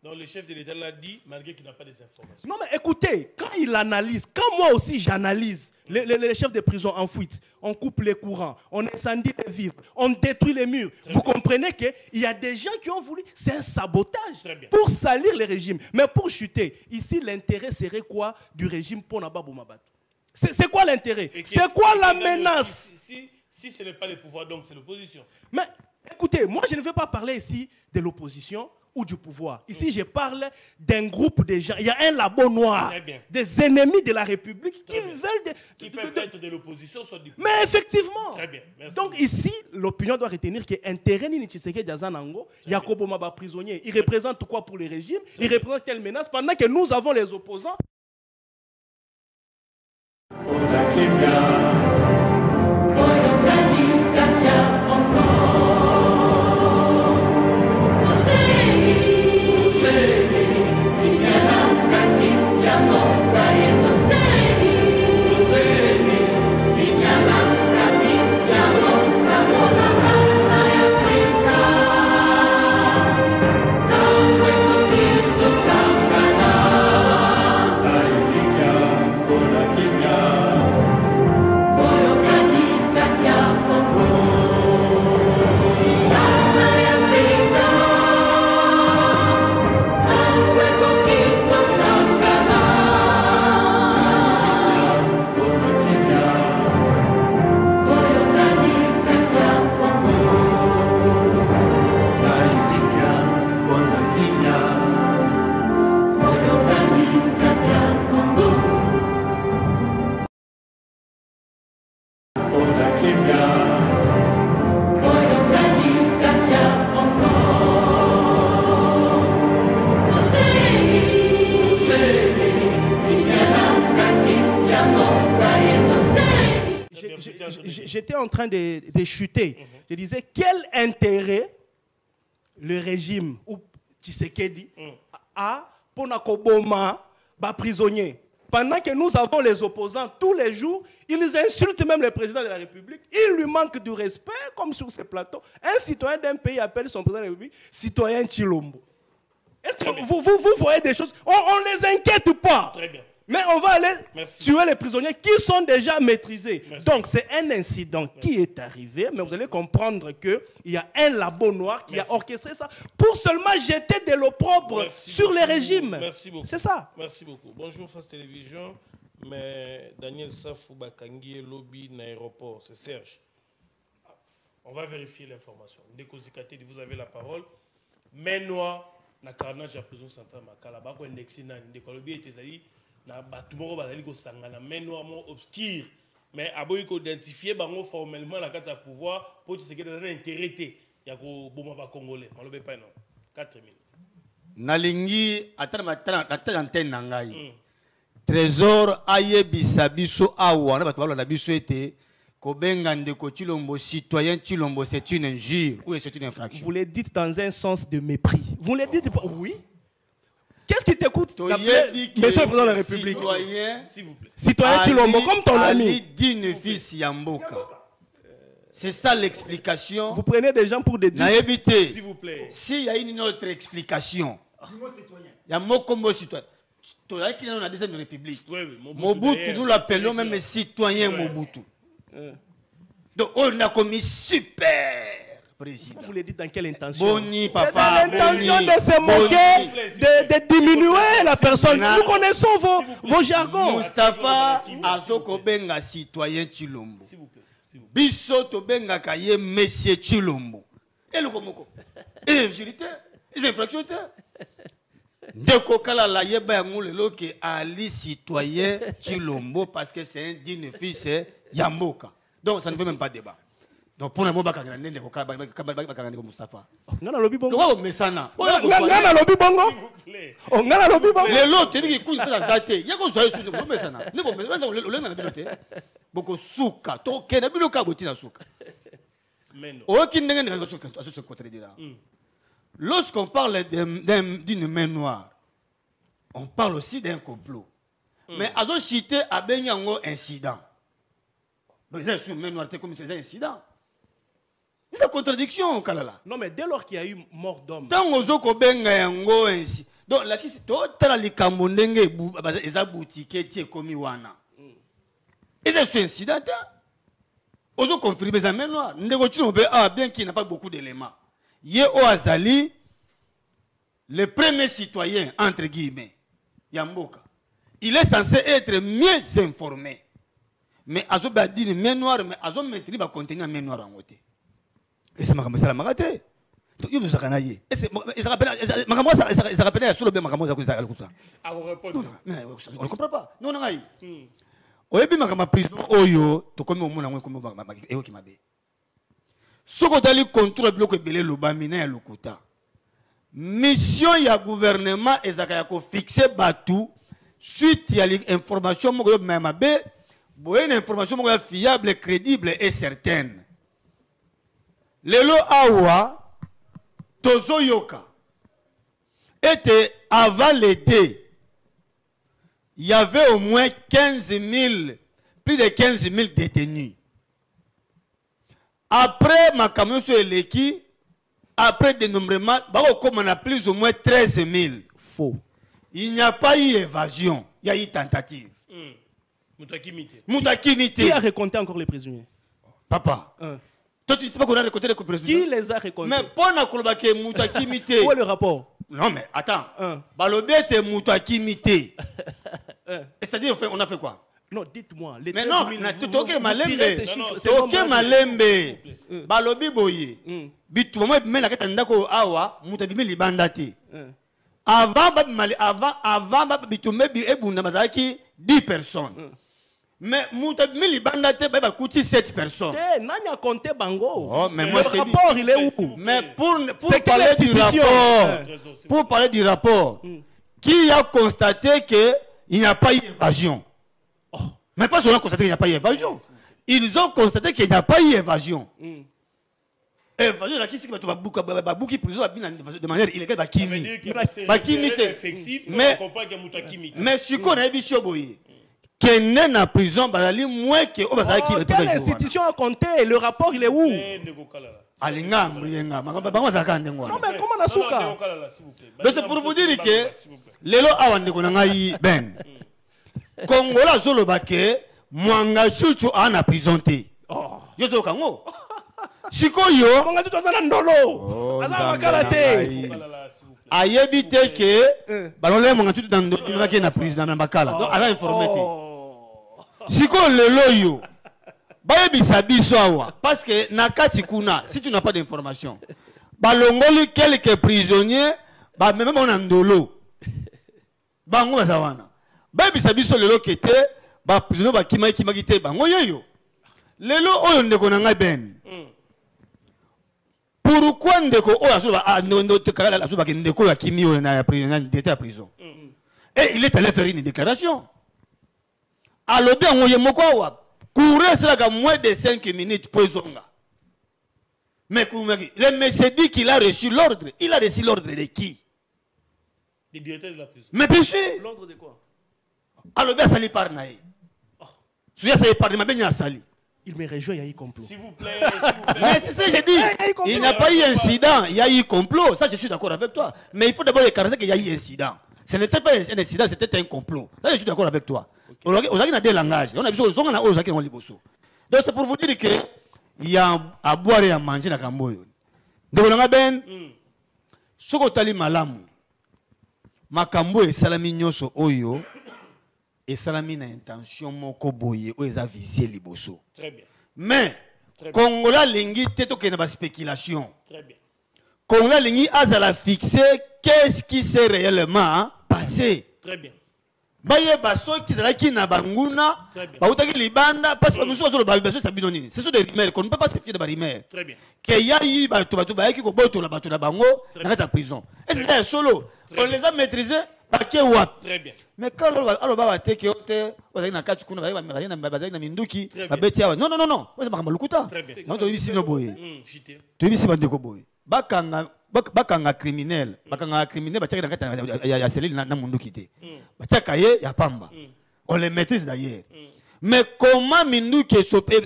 Donc le chef de l'État l'a dit, malgré qu'il n'a pas des informations. Non mais écoutez, quand il analyse, quand moi aussi j'analyse, les chefs de prison en fuite, on coupe les courants, on incendie les vivres, on détruit les murs. Vous comprenez qu'il y a des gens qui ont voulu, c'est un sabotage pour salir le régime. Mais pour chuter, ici l'intérêt serait quoi du régime pour Nababou Mabat? C'est quoi l'intérêt? C'est quoi la menace? Si ce n'est pas le pouvoir, donc c'est l'opposition. Mais écoutez, moi je ne veux pas parler ici de l'opposition ou du pouvoir. Ici, je parle d'un groupe de gens. Il y a un labo noir, des ennemis de la République qui veulent... Qui peuvent être de l'opposition, soit du pouvoir. Mais effectivement. Très bien, merci. Donc ici, l'opinion doit retenir que l'intérêt de Tshisekedi Diazanango, Yakobo Maba prisonnier, il représente quoi pour le régime? Il représente quelle menace? Pendant que nous avons les opposants... J'étais en train de chuter. Je disais, quel intérêt le régime ou Tshisekedi a pour Nakoboma, prisonnier? Pendant que nous avons les opposants tous les jours, ils insultent même le président de la République. Ils lui manquent du respect, comme sur ces plateaux. Un citoyen d'un pays appelle son président de la République citoyen Chilombo. Est-ce que vous voyez des choses? On ne les inquiète pas. Très bien. Mais on va aller tuer les prisonniers qui sont déjà maîtrisés. Donc c'est un incident qui est arrivé, mais vous allez comprendre qu'il y a un labo noir qui a orchestré ça pour seulement jeter de l'opprobre sur les régimes. Merci beaucoup. C'est ça. Merci beaucoup. Bonjour Face Télévision, mais Daniel Safou Bakangi lobby l'aéroport, c'est Serge. On va vérifier l'information. Ndeko Zikate, vous avez la parole. Mais noir, na carnage à prison centrale Makala, bako indexé na Ndeko lobby était zali. Tout le monde va aller au main noirement obscur, mais aboy ko identifier bango formellement la carte à pouvoir pour ce qui est intérêt il y a ko boma ba congolais malobe pas non 4 minutes nalingi atana antenne nangai trésor ayebisa biso awa na bato balo na biso ete Kobenga ndeko Chilombo, citoyen Chilombo, c'est une injure ou c'est une infraction? Vous le dites dans un sens de mépris. Vous le dites pas. Oui. Qu'est-ce qui t'écoute? Monsieur le Président de la République. Citoyen, S'il vous plaît. Citoyen Chilombo, comme ton ami. Ali Dine fils Yamboka. C'est ça l'explication. Vous prenez des gens pour des dieux. S'il vous plaît. S'il y a une autre explication, il y a Mokombo citoyen. Tu as qui est dans la deuxième république. Mobutu, nous l'appelons même citoyen Mobutu. Donc on a commis super président. Vous le dites dans quelle intention? Boni, papa. C'est dans l'intention de se moquer, de diminuer la personne. Nous connaissons vos jargons. Mustafa Azoko Benga citoyen Chilombo. S'il vous plaît. Biso to Benga Kaye Monsieur Chilombo. Et le Komoko. Et les injuritaires, les infractionnaires. Ndeko Kala la yeba yangoule loke Ali citoyen Chilombo parce que c'est un digne fils Yamboka. Donc ça ne fait même pas débat. Donc pour le moment, Ndeko Kala Mustafa. Ngana lobi bongo. Lo mesana. Ngana lobi bongo. Oh ngana lobi bongo. Les lots te dit qu'il a zaté. Yako joyeux sur le mesana. Ndeko mesana le lenga na bilote. Boko suka to kena biloka botina suka. Mais non. Aucun ndenge ne se contredira. Lorsqu'on parle d'une main noire, on parle aussi d'un complot. Mais à ce cité, à Benyango incident. C'est une main noire, comme c'est un incident. C'est une contradiction, Kalala. Non, mais dès lors qu'il y a eu mort d'homme. Tant que vous Benyango ainsi. Donc, la question, tu as les Kamondenge, les aboutis, qui est commis wana. Et c'est un incident. Vous avez confirmé la main noire. Bien qu'il n'a pas beaucoup d'éléments. Yeo Azali, le premier citoyen, entre guillemets, Yamboka, il est censé être mieux informé. Mais Azo Badine, main noire, mais Azo maintenir va contenir main noire en côté. Et c'est ma ça la magate. Donc il vous a canaillé. Et c'est ça rappelle sur le bien Makamo Zakuza. À vous répondre. Mais on ne comprend pas. Non, non, non. Oyebi Makama prison Oyo, to comme au monde comme Eo Kimabe. Ce qu'on a contrôle bloc belé lobamina ya lokuta. Mission ya gouvernement ezakayako fixer batu suite ya l'information mo mamabe, boye une information mo fiable, crédible et certaine. Lelo awa tozo yoka était avant l'été. Il y avait au moins plus de 15 000 détenus. Après ma camion sur l'équipe, après dénombrement, comme on a plus ou moins 13 000. Faux. Il n'y a pas eu évasion, il y a eu tentative. Moutakimite. Qui a raconté encore les prisonniers? Papa. Toi, tu ne sais pas qu'on a raconté les prisonniers? Qui les a racontés? Mais pour na kolobake Moutakimite. Où est le rapport? Non, mais attends. Balobete Moutakimite. C'est-à-dire, on a fait quoi? Non, dites-moi. Mais non, toke malembe. Toke malembe. Balobi boye. Bitu mo me na kata ndako awa mutabimi libanda te. Avant bitu me bi ebunda bazaki 10 personnes. Mais mutabimi libanda te ba kuti 7 personnes. Eh, nani a compté bango? Oh, mais le moi rapport il est où? Mais pour parler du rapport, pour parler du rapport, qui a constaté que il n'y a pas eu d'évasion? Mais pas seulement constaté qu'il n'y a pas eu d'évasion. Ils ont constaté qu'il n'y a pas eu d'évasion. Évasion, de manière illégale, mais ce qu'on a vu sur Boye, qu'il n'est pas en prison, moins que. Quelle institution a compté? Le rapport il est où? Non, mais comment on a souka? C'est pour vous dire que les lois ont ben. Congola Zolobake, Mwanga Chuchu en prison. Yozo Kango. Sikoyo, Mwanga Chuchu en ndolo. Azama karate. A évité que Balole Mwanga Chuchu en prison dans Bakala. Donc, à informé. Siko le loyo. Bayebi sabiso awa. Parce que Nakati Kuna, si tu n'as pas d'information, Balongoli quelques prisonniers, même on a ndolo. Bango Bazawana. Baby sabiso lelo kete ba prisonnier ba kimagite bango yoyo lelo oyo ndeko na ngai ben pourquoi ndeko oyo asoba ndo tekala asoba ke ndeko ya kimi oyo na prison et il est allé faire une déclaration alobi ngo ye moko wa Courir, c'est moins de 5 minutes pour zonga. Mais le monsieur dit qu'il a reçu l'ordre. Il a reçu l'ordre de qui? Le directeur de la prison. Mais bien sûr. L'ordre de quoi? Alors, bien, ça lui parle. Ça lui parle, mais bien, ça lui. Il me rejoint, il y a eu complot. S'il vous plaît. Mais c'est ça que j'ai dit. Il n'y a pas eu incident, il y a eu complot. Ça, je suis d'accord avec toi. Mais il faut d'abord écarter qu'il y a eu incident. Ce n'était pas un incident, c'était un complot. Ça, je suis d'accord avec toi. On a des langages. On a besoin de Donc, c'est pour vous dire qu'il y a à boire et à manger dans le Camboyo. Donc, on a bien. Ce que tu as malamu. Makambo et salami nyoso oyo. Et salami na intention moko boye ou eza visé liboso. Très bien. Mais Congolais lingi teto ke na ba spéculation. Très bien. Congolais lingi azala fixé qu'est-ce qui s'est réellement passé. Très bien. Baye baso qui zala ki na banguna ba utaki libanda parce que nous sommes sur le baso sabino nini. Ce sont des rumeurs qu'on ne peut pas se fier de rumeurs. Très bien. Que ya yi ba to ba ki ko boto la bato na bango na ta prison. Et c'est solo. On les a maîtrisés. Très bien. Mais quand on va te que on a na kati kuna ba na minduki ba beti awa. Non. On va malukuta. Très bien. Non to bisi no boye. JT. To bisi ba ndeko boye. Bakanga criminel, bakanga criminel ba tchaka na kati ya selili na munduki te. Ba tchaka ye ya pamba. On les maîtrise d'ailleurs. Mais comment minduki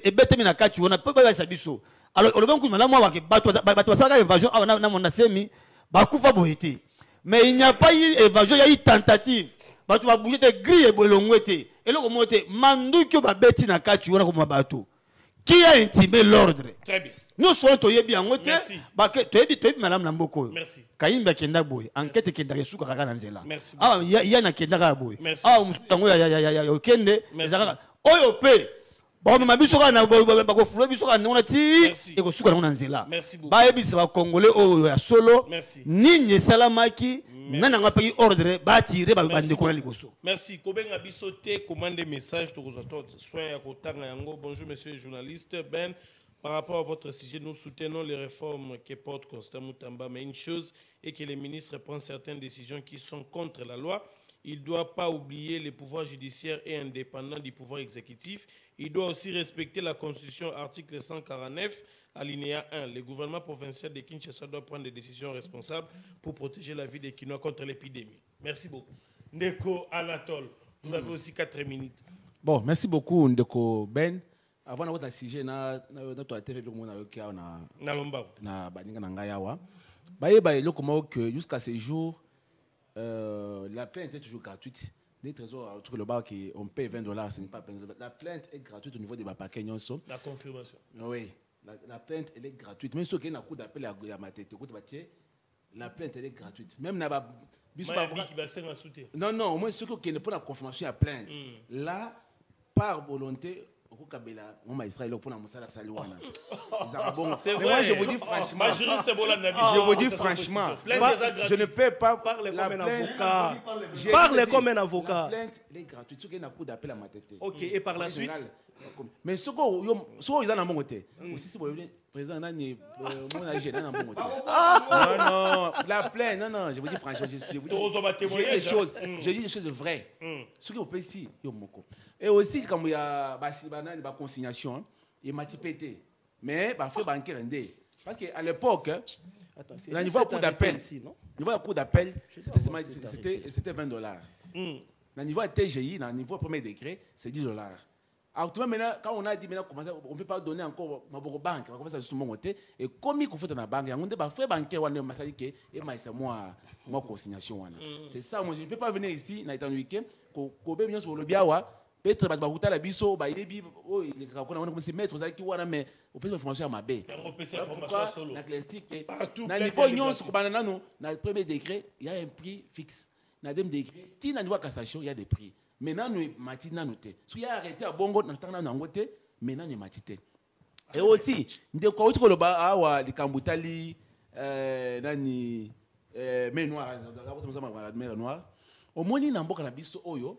et betemi na kati on a pas ba sabiso. Alors on va ku malamu wa ke bato saka invasion na mona semi ba kufa boyete. Mais il n'y a pas eu évasion, il y a eu tentative. Tu vas bouger des grilles et bolongouete. Et là, comment tu mandu que va bêtir na kati wana comme bateau. Qui a intimé l'ordre? Très bien. Nous sommes toyé bien ngote. Merci. Tu es dit madame Namboko. Merci. Kaimba kenda boy. Enquête kenda ke suka kaka nanzela. Merci. Ah ya na kenda ka boy. Merci. Ah mutango ya kende. Merci. Oyo pe. Bon mabiso kana bako fulo biso kana on a ti Merci. et ko suka na nzela. Merci beaucoup. Ba ebisa ba congolais oyo ya solo. Merci. Nini salamaki. Nana nga pays ordre ba tirer ba bande ko na liboso. Merci. Kobenga biso te commande message to soin ya kotanga yango. Bonjour monsieur le journaliste Ben. Par rapport à votre sujet, nous soutenons les réformes que porte Constant Moutamba, mais une chose est que les ministres prennent certaines décisions qui sont contre la loi. Il ne doit pas oublier les pouvoirs judiciaires et indépendants du pouvoir exécutif. Il doit aussi respecter la Constitution, article 149, alinéa 1. Le gouvernement provincial de Kinshasa doit prendre des décisions responsables pour protéger la vie des Kinois contre l'épidémie. Merci beaucoup. Ndeko Anatole, vous avez aussi 4 minutes. Bon, merci beaucoup Ndeko Ben. Avant d'avoir un sujet, notre TV na baninga na ngayawa. Jusqu'à ce jour, la plainte est toujours gratuite. Les trésors, le bar qui on paye $20, ce n'est pas $20. La plainte est gratuite au niveau des paquets. La confirmation. Oui, la plainte elle est gratuite. Même ceux qui ont un coup d'appel à ma tête, la plainte elle est gratuite. Même non, au moins ceux qui n'ont pas la confirmation à plainte. Là, par volonté, c'est vrai. Je vous dis franchement. Je vous dis franchement. Je ne peux pas parler comme un avocat. Parle comme un avocat. La plainte est gratuite. Ceux qui ont un coup d'appel à ma tête. Ok, et par la suite. Mais ce qu'on a dans mon côté. Aussi, si vous voulez, président, non, la plainte, non, je vous dis franchement, je dis des choses vraies. Ce qui vous plaît ici, et aussi, comme il y a des consignations, il m'a pété. Mais, parfois, banquier rendé. Parce qu'à l'époque, le niveau coup d'appel, c'était $20. Le niveau TGI, le niveau premier degré, c'est $10. Alors, maintenant, quand on a dit on ne peut pas donner encore ma banque, on va commencer à se monter. Et comme il faut dans la banque, on a fait banquier, on a fait moi consignation. C'est ça, moi je ne peux pas venir ici, dans le week-end, qu'on peut venir sur le biawa, peut-être que la biso, il se mettre aux acquis, mais on peut se information à ma baie. La classique, dans le niveau, dans le premier degré, il y a un prix fixe. Dans le deuxième degré, si dans le niveau cassation, il y a des prix. Maintenant, nous sommes noté. Si vous avez arrêté à Bongo, nous sommes noté. Maintenant, nous sommes noté. Et aussi, nous avons dit que les Kambutali, les mer noire, au moins, nous avons dit que nous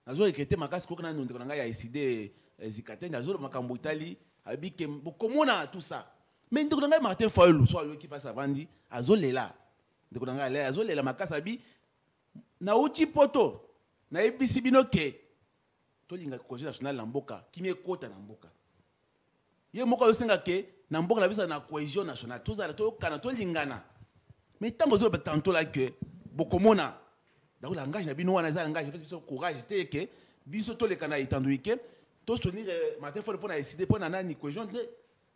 avons recruté Makas Kokana, nous avons décidé Zikaten, nous avons Kambutali, tout ça. Mais nous avons Martin Foyou, soit qui passe avant, nous avons là. Nous avons Makas Abi, nous avons poto. Na ebisi binoke tolinga projet national na mboka kimi ekota na mboka ye moko osenga ke na mboka na bisa na cohésion nationale tozala tokana tolingana mais tango zo tantôt là que bokomona dans le langage na bino wana za langage biso courage te ke biso tolekana etandu ke to soutenir matin fort pour na décider pour na nani cohésion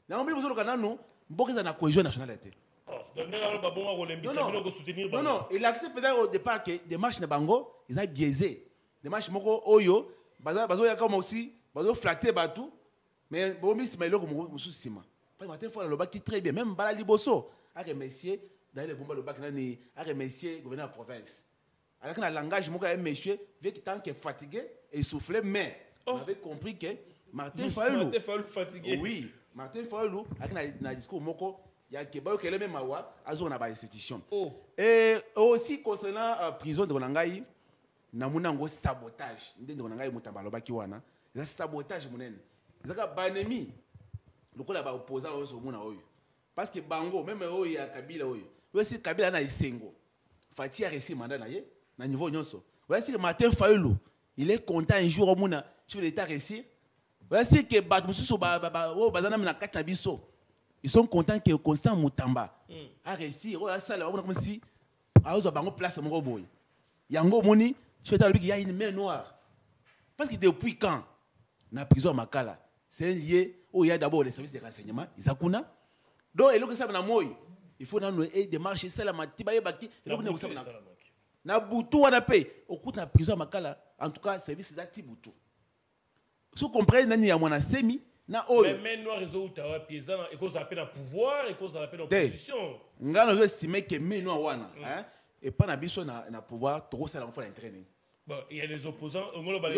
na ombi bozo lokana no mboka za na cohésion nationale te. Non, non, il accepte peut-être au départ que des marches de bango, ils ont biaisé. Des marches moko oyo, bazo ya comme aussi, bazo flatter batou, mais bon mis mais loko musu sima. Pas matin faut le bac qui très bien, même bala liboso, a remercier dans le bomba le bac nani, a remercier gouverneur de province. Alors que le langage moko un monsieur, vu qu'il tant que fatigué et soufflé mais on avait compris que Martin Fayulu fatigué. Oui, Martin Fayulu avec na discours moko il y a que ba même mawa azo na ba institution. Et aussi concernant prison de Ronangai na munango sabotage ndende Ronangai mutamba lobaki wana za sabotage munene zaka banemi lokola ba opposant oyo muna oyo parce que bango même oyo ya Kabila oyo aussi Kabila na isengo Fati a reçu mandat na ye na niveau nyonso voici que Martin Fayulu il est content un jour au muna chef de l'état réussir voici que ba mususu ba bazana na kati na biso. Ils sont contents que Constant Moutamba a réussi. Comme si a bango place mon boy. Yango moni, je vais dire qu'il y a une main noire. Parce que depuis quand na prison Makala, c'est lié où il y a d'abord les services de renseignement, Isakuna. Donc et que ça na moi, il faut dans des démarches ça la matiba yebaki, na butu wana paye. Au coup na prison Makala, en tout cas service za tibutu. Si vous comprenez nani ya mwana semi mais nous réseau utawa paysan et cause appelle à pouvoir et cause appelle opposition. Ngana zo estimer que mais nous wana hein et pas na biso na pouvoir trop ça l'enfant entraîner. Bon, il y a les opposants ngolo ba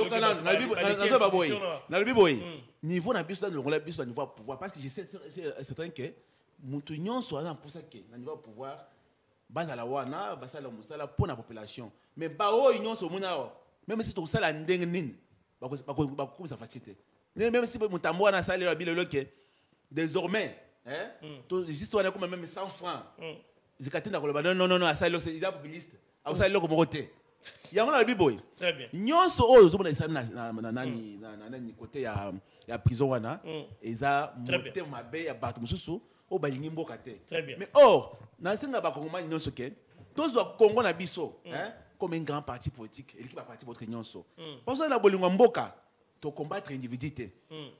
na le biboy niveau na biso na biso niveau pouvoir parce que je sais certain que mutu nyonso ana pour ça que na niveau pouvoir base la wana basa la musala pour la population mais ba o nyonso mona même si to sala ndenge nini ba ko ça facilité. Même si Moutambo a salé la bille désormais, juste on a comme même 100 francs. Non, à ça il est populiste. À ça il est comme côté. Il y a un biboy. Très bien. Nyon so oh zo na côté ya prison wana eza monter mabe ya bato mususu o balingi mboka te. Très bien. Mais or na senga ba kongoma nyonso ke tozo Congo na biso comme un grand parti politique et qui va parti votre nyonso. Parce que na bolingo mboka to combattre individualité.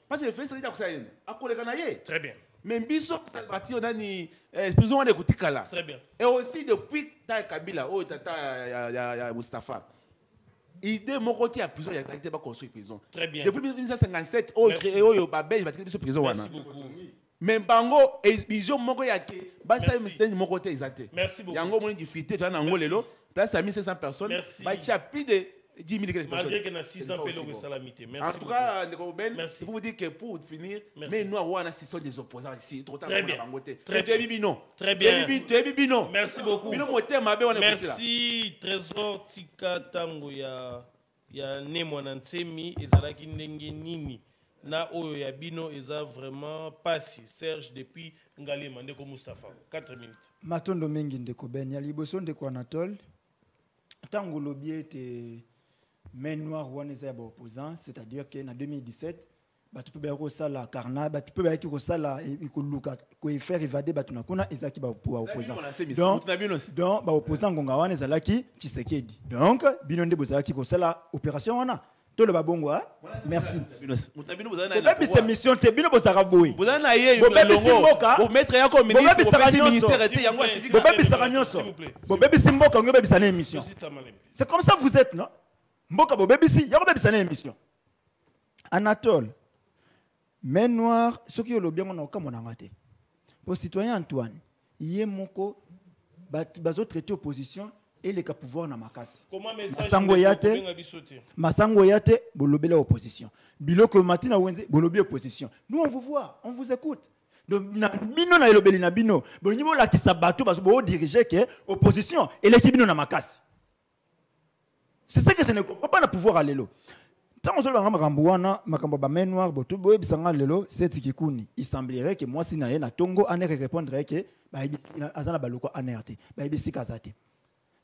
Parce que le fait c'est que ça a collé canaillé. Très bien. Mais biso ça parti on a ni prison on écoute kala. Très bien. Et aussi depuis ta Kabila oh tata ya Mustafa. Idée mon côté à prison il y a pas construire prison. Très bien. Depuis 1957 oh créé oh babel bâti biso prison wana. Merci beaucoup. Mais bango et vision moko ya ke ba ça me mon côté exact. Merci beaucoup. Yango moni difficulté tu as nango lelo place à 1500 personnes ba chapide 10 000 personnes. Malgré qu'il y a 600 pélos de salamité. Merci. En tout cas, merci. Pour vous dire que pour finir, mais nous, on a 600 des opposants ici. Très bien. Très bien. Très bien. Merci beaucoup. Merci. Trésor Tika Tango ya Nemo Nansemi ezalaki ndenge nini na oyo ya bino eza vraiment passi Serge depuis Ngalema ndeko Mustafa 4 minutes. Matondo mingi ndeko Ben ya liboso ndeko Anatole. Tango lobi était main noire wana ya opposant, c'est-à-dire que en 2017 batu pe ba ko sala carnage batu pe ba ko sala ikoluka ko faire évader batu na kuna ezaki ba opposant donc ba opposant ngonga wana ezalaki Tshisekedi donc bino nde bozalaki ko sala opération wana to le babongo merci mutabino bozana na bébé c'est mission te bino bozaka boy bozana ye longo bo mettre ya comme ministre bo ministère te yango bo bébé saka nyonso bo bébé simboka ngo bébé sana émission c'est comme ça vous êtes non mboka bo bébé si yango bébé sana émission Anatole main noire ce qui est le bien on a comme on a raté pour citoyen Antoine yé moko bazo traiter opposition et les cas pouvoir na makasi comment message masango yate bolobela opposition biloko matina wenze bolobi opposition nous on vous voit on vous écoute donc na bino na elobeli na bino bolongi bo la kisabato baso bo diriger que opposition et l'équipe bino na makasi c'est ça que je ne comprends pas na pouvoir alelo tant on va makambo wana makambo ba main noire boto boye bisanga lelo c'est tikikuni il semblerait que moi si na ye na tongo ane répondre que ba azana baloko anerté ba ibisi kazate.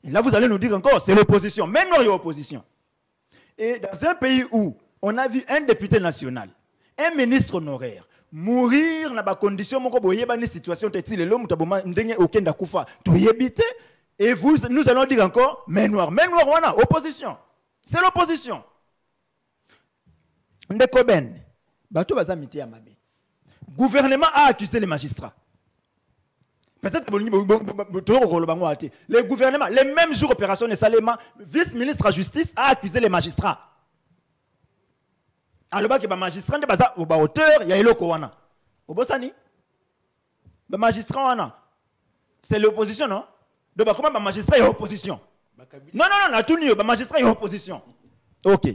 Et là, vous allez nous dire encore, c'est l'opposition. Maintenant, il y a opposition. Et dans un pays où on a vu un député national, un ministre honoraire, mourir dans des conditions une situation et vous, nous allons dire encore main noire, on a opposition, c'est l'opposition. Ndekoben, bato baza miti amabe. Gouvernement a accusé les magistrats. Peut-être le gouvernement, les mêmes jours opération de Salema, vice-ministre de la justice a accusé les magistrats. Alors que les magistrats sont au hauteur, il y a le Kowana. Au Bossani, les magistrats, c'est l'opposition, non? Donc comment les magistrats sont en opposition? Non, les magistrats sont en opposition. Ok.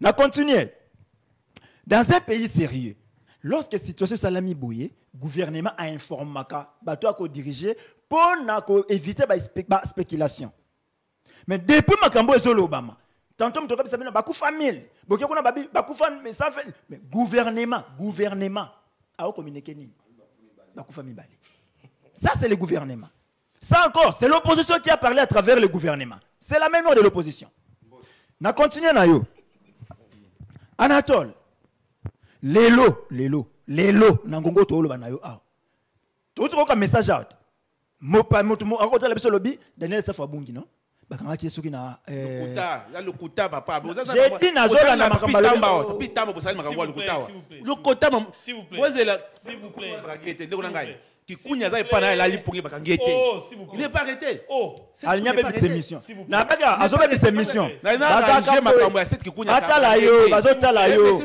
On continue. Dans un pays sérieux, lorsque la situation salami bouillée, le gouvernement a informé que diriger pour éviter la spéculation. Mais depuis Makambo et Obama, tantôt je me suis beaucoup famille, mais gouvernement a communiqué ni beaucoup famille. Ça c'est le gouvernement. Ça encore, c'est l'opposition qui a parlé à travers le gouvernement. C'est la même loi de l'opposition. On continue na yo. Anatole. Lelo, nangongo to oloba na yo ah. To ka message out. Mopa moto mo akota la biso lobby Daniel Safa Bungi non? Bakanga tie soki na le kuta papa. J'ai dit na zola na makamba lo. Tapi tamba bosali makambo le kuta. Le kuta s'il vous plaît. S'il vous plaît. Kikunya za ipana ela lipongi bakangete. Oh, s'il vous plaît. Il n'est pas arrêté. Oh, Alnya be ses missions. Na baka azobe be ses missions. Bazaka makambo ya cette kikunya. Atala yo, bazotala yo.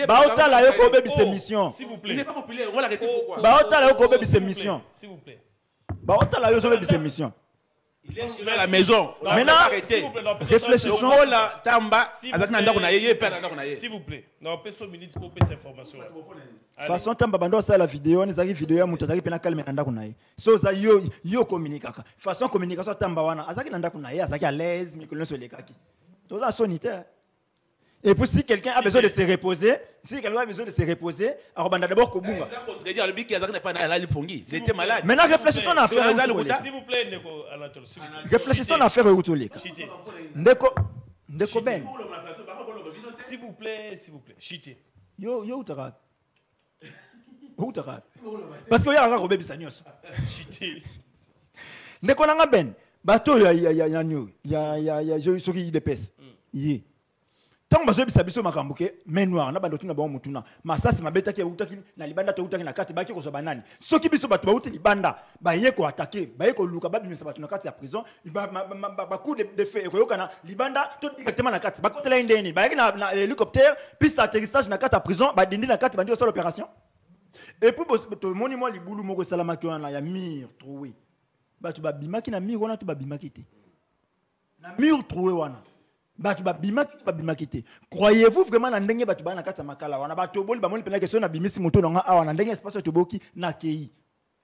Baotala yo ko be ses missions. S'il vous plaît. Il n'est pas populaire, on l'a arrêté pourquoi? Baotala yo ko be ses missions. S'il vous plaît. Baotala yo zo be ses missions. Il est à la maison. Maintenant, réfléchissons. S'il vous plaît. Non, personne minute pour cette information. Façon tamba bando ça la vidéo, on ezaki vidéo ya mutu azaki pena kalme nanda kunaye. So za yo communiquaka. Façon communication tamba wana azaki nanda kunaye, azaki à l'aise, mais que l'on se lekaki. Tout ça sonitaire. Et puis si quelqu'un a besoin de se reposer, alors d'abord Kobunga. Maintenant réfléchissons à faire. S'il vous plaît, Anatole. Réfléchissons à faire Outolika. Ndeko Ben. S'il vous plaît. Chité. Yo utara. Parce que y a un robé bisanyos. Chité. Ndeko nanga Ben. Bato ya je suis de pes. Yi. Tant que je suis makambuke, mais noir, na bandotu na bon mutuna. Masasi mabeta ki utaki na libanda to utaki na kati baki ko so banani. Soki biso batu ba uti libanda, ba yeko attaquer, ba yeko luka ba bimisa batu na kati ya prison, ba coup de feu ko yokana libanda to directement na kati. Ba ko tela indeni, ba yeki na hélicoptère, piste d'atterrissage na kati ya prison, ba dindi na kati bandi sur l'opération. Et puis to monimo libulu moko salama ki wana ya mur troué. Batu ba bimaki na mur wana to ba bimaki te. Na mur troué wana. Croyez-vous vraiment na ndenge batu ba na kata makala wana bato boli ba moni pena question na bimisi moto na awa na ndenge espace to boki na kei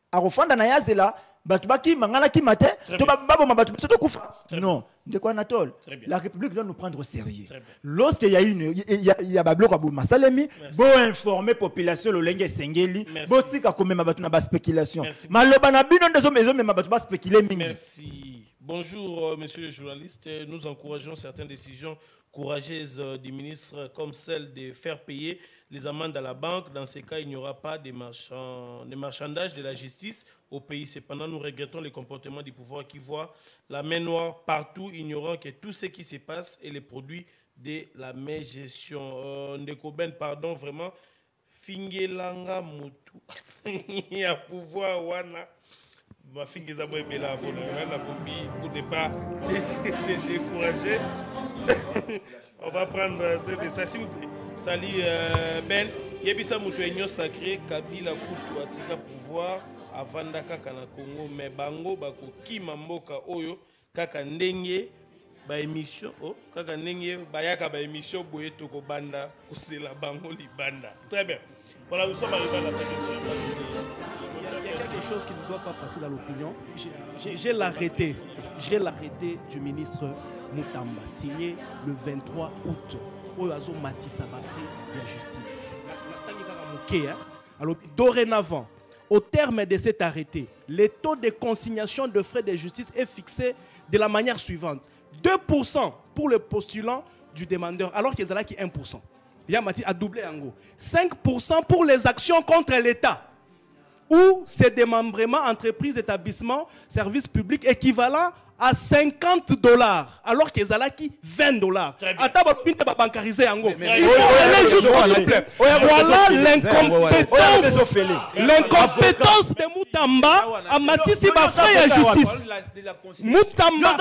arofanda na yazela batu ba ki mangana ki mate to ba babo mabatu biso to kufa non de quoi Anatole la République doit nous prendre au sérieux lorsqu'il y a il y a ba bloc abu masalemi bo informer population lo lenge sengeli bo tika komema batu na ba spéculation maloba na bino ndezo mezo mema batu ba spéculer mingi. Merci. Bonjour, messieurs les journalistes. Nous encourageons certaines décisions courageuses du ministre, comme celle de faire payer les amendes à la banque. Dans ces cas, il n'y aura pas de marchandage de la justice au pays. Cependant, nous regrettons le comportement du pouvoir qui voit la main noire partout, ignorant que tout ce qui se passe est le produit de la mégestion. Ndekoben, pardon, vraiment. Fingelanga Moutou. Il y a pouvoir, wana. Ma fille est pour ne pas te décourager. On va prendre ça, s'il vous plaît. Salut Ben. Yebisa Moutou sacré, Kabila Koutou Atika pouvoir, Avanda Kaka na Congo, mais Bango Bako Kima Mboka Oyo, Kaka Ndenge, ba émission, oh, Kaka Ndenge, Bayaka ba émission, Boye Toko Banda, Kusela Bango Libanda. Très bien. Voilà, nous sommes arrivés à la fin de il y a quelque chose qui ne doit pas passer dans l'opinion. J'ai l'arrêté du ministre Moutamba, signé le 23 août. Oyazo Matissa Bafri de la justice. Alors, dorénavant, au terme de cet arrêté, le taux de consignation de frais de justice est fixé de la manière suivante. 2% pour le postulant du demandeur, alors qu'il y a là qui 1%. Yamati a doublé en gros. 5% pour les actions contre l'État. Ou c'est démembrement, entreprise, établissement, service public équivalent à $50, alors qu'ils ont qui $20. Attends, bancarisé en gros. Voilà l'incompétence de Moutamba à Matisse Bafray à justice. Moutamba.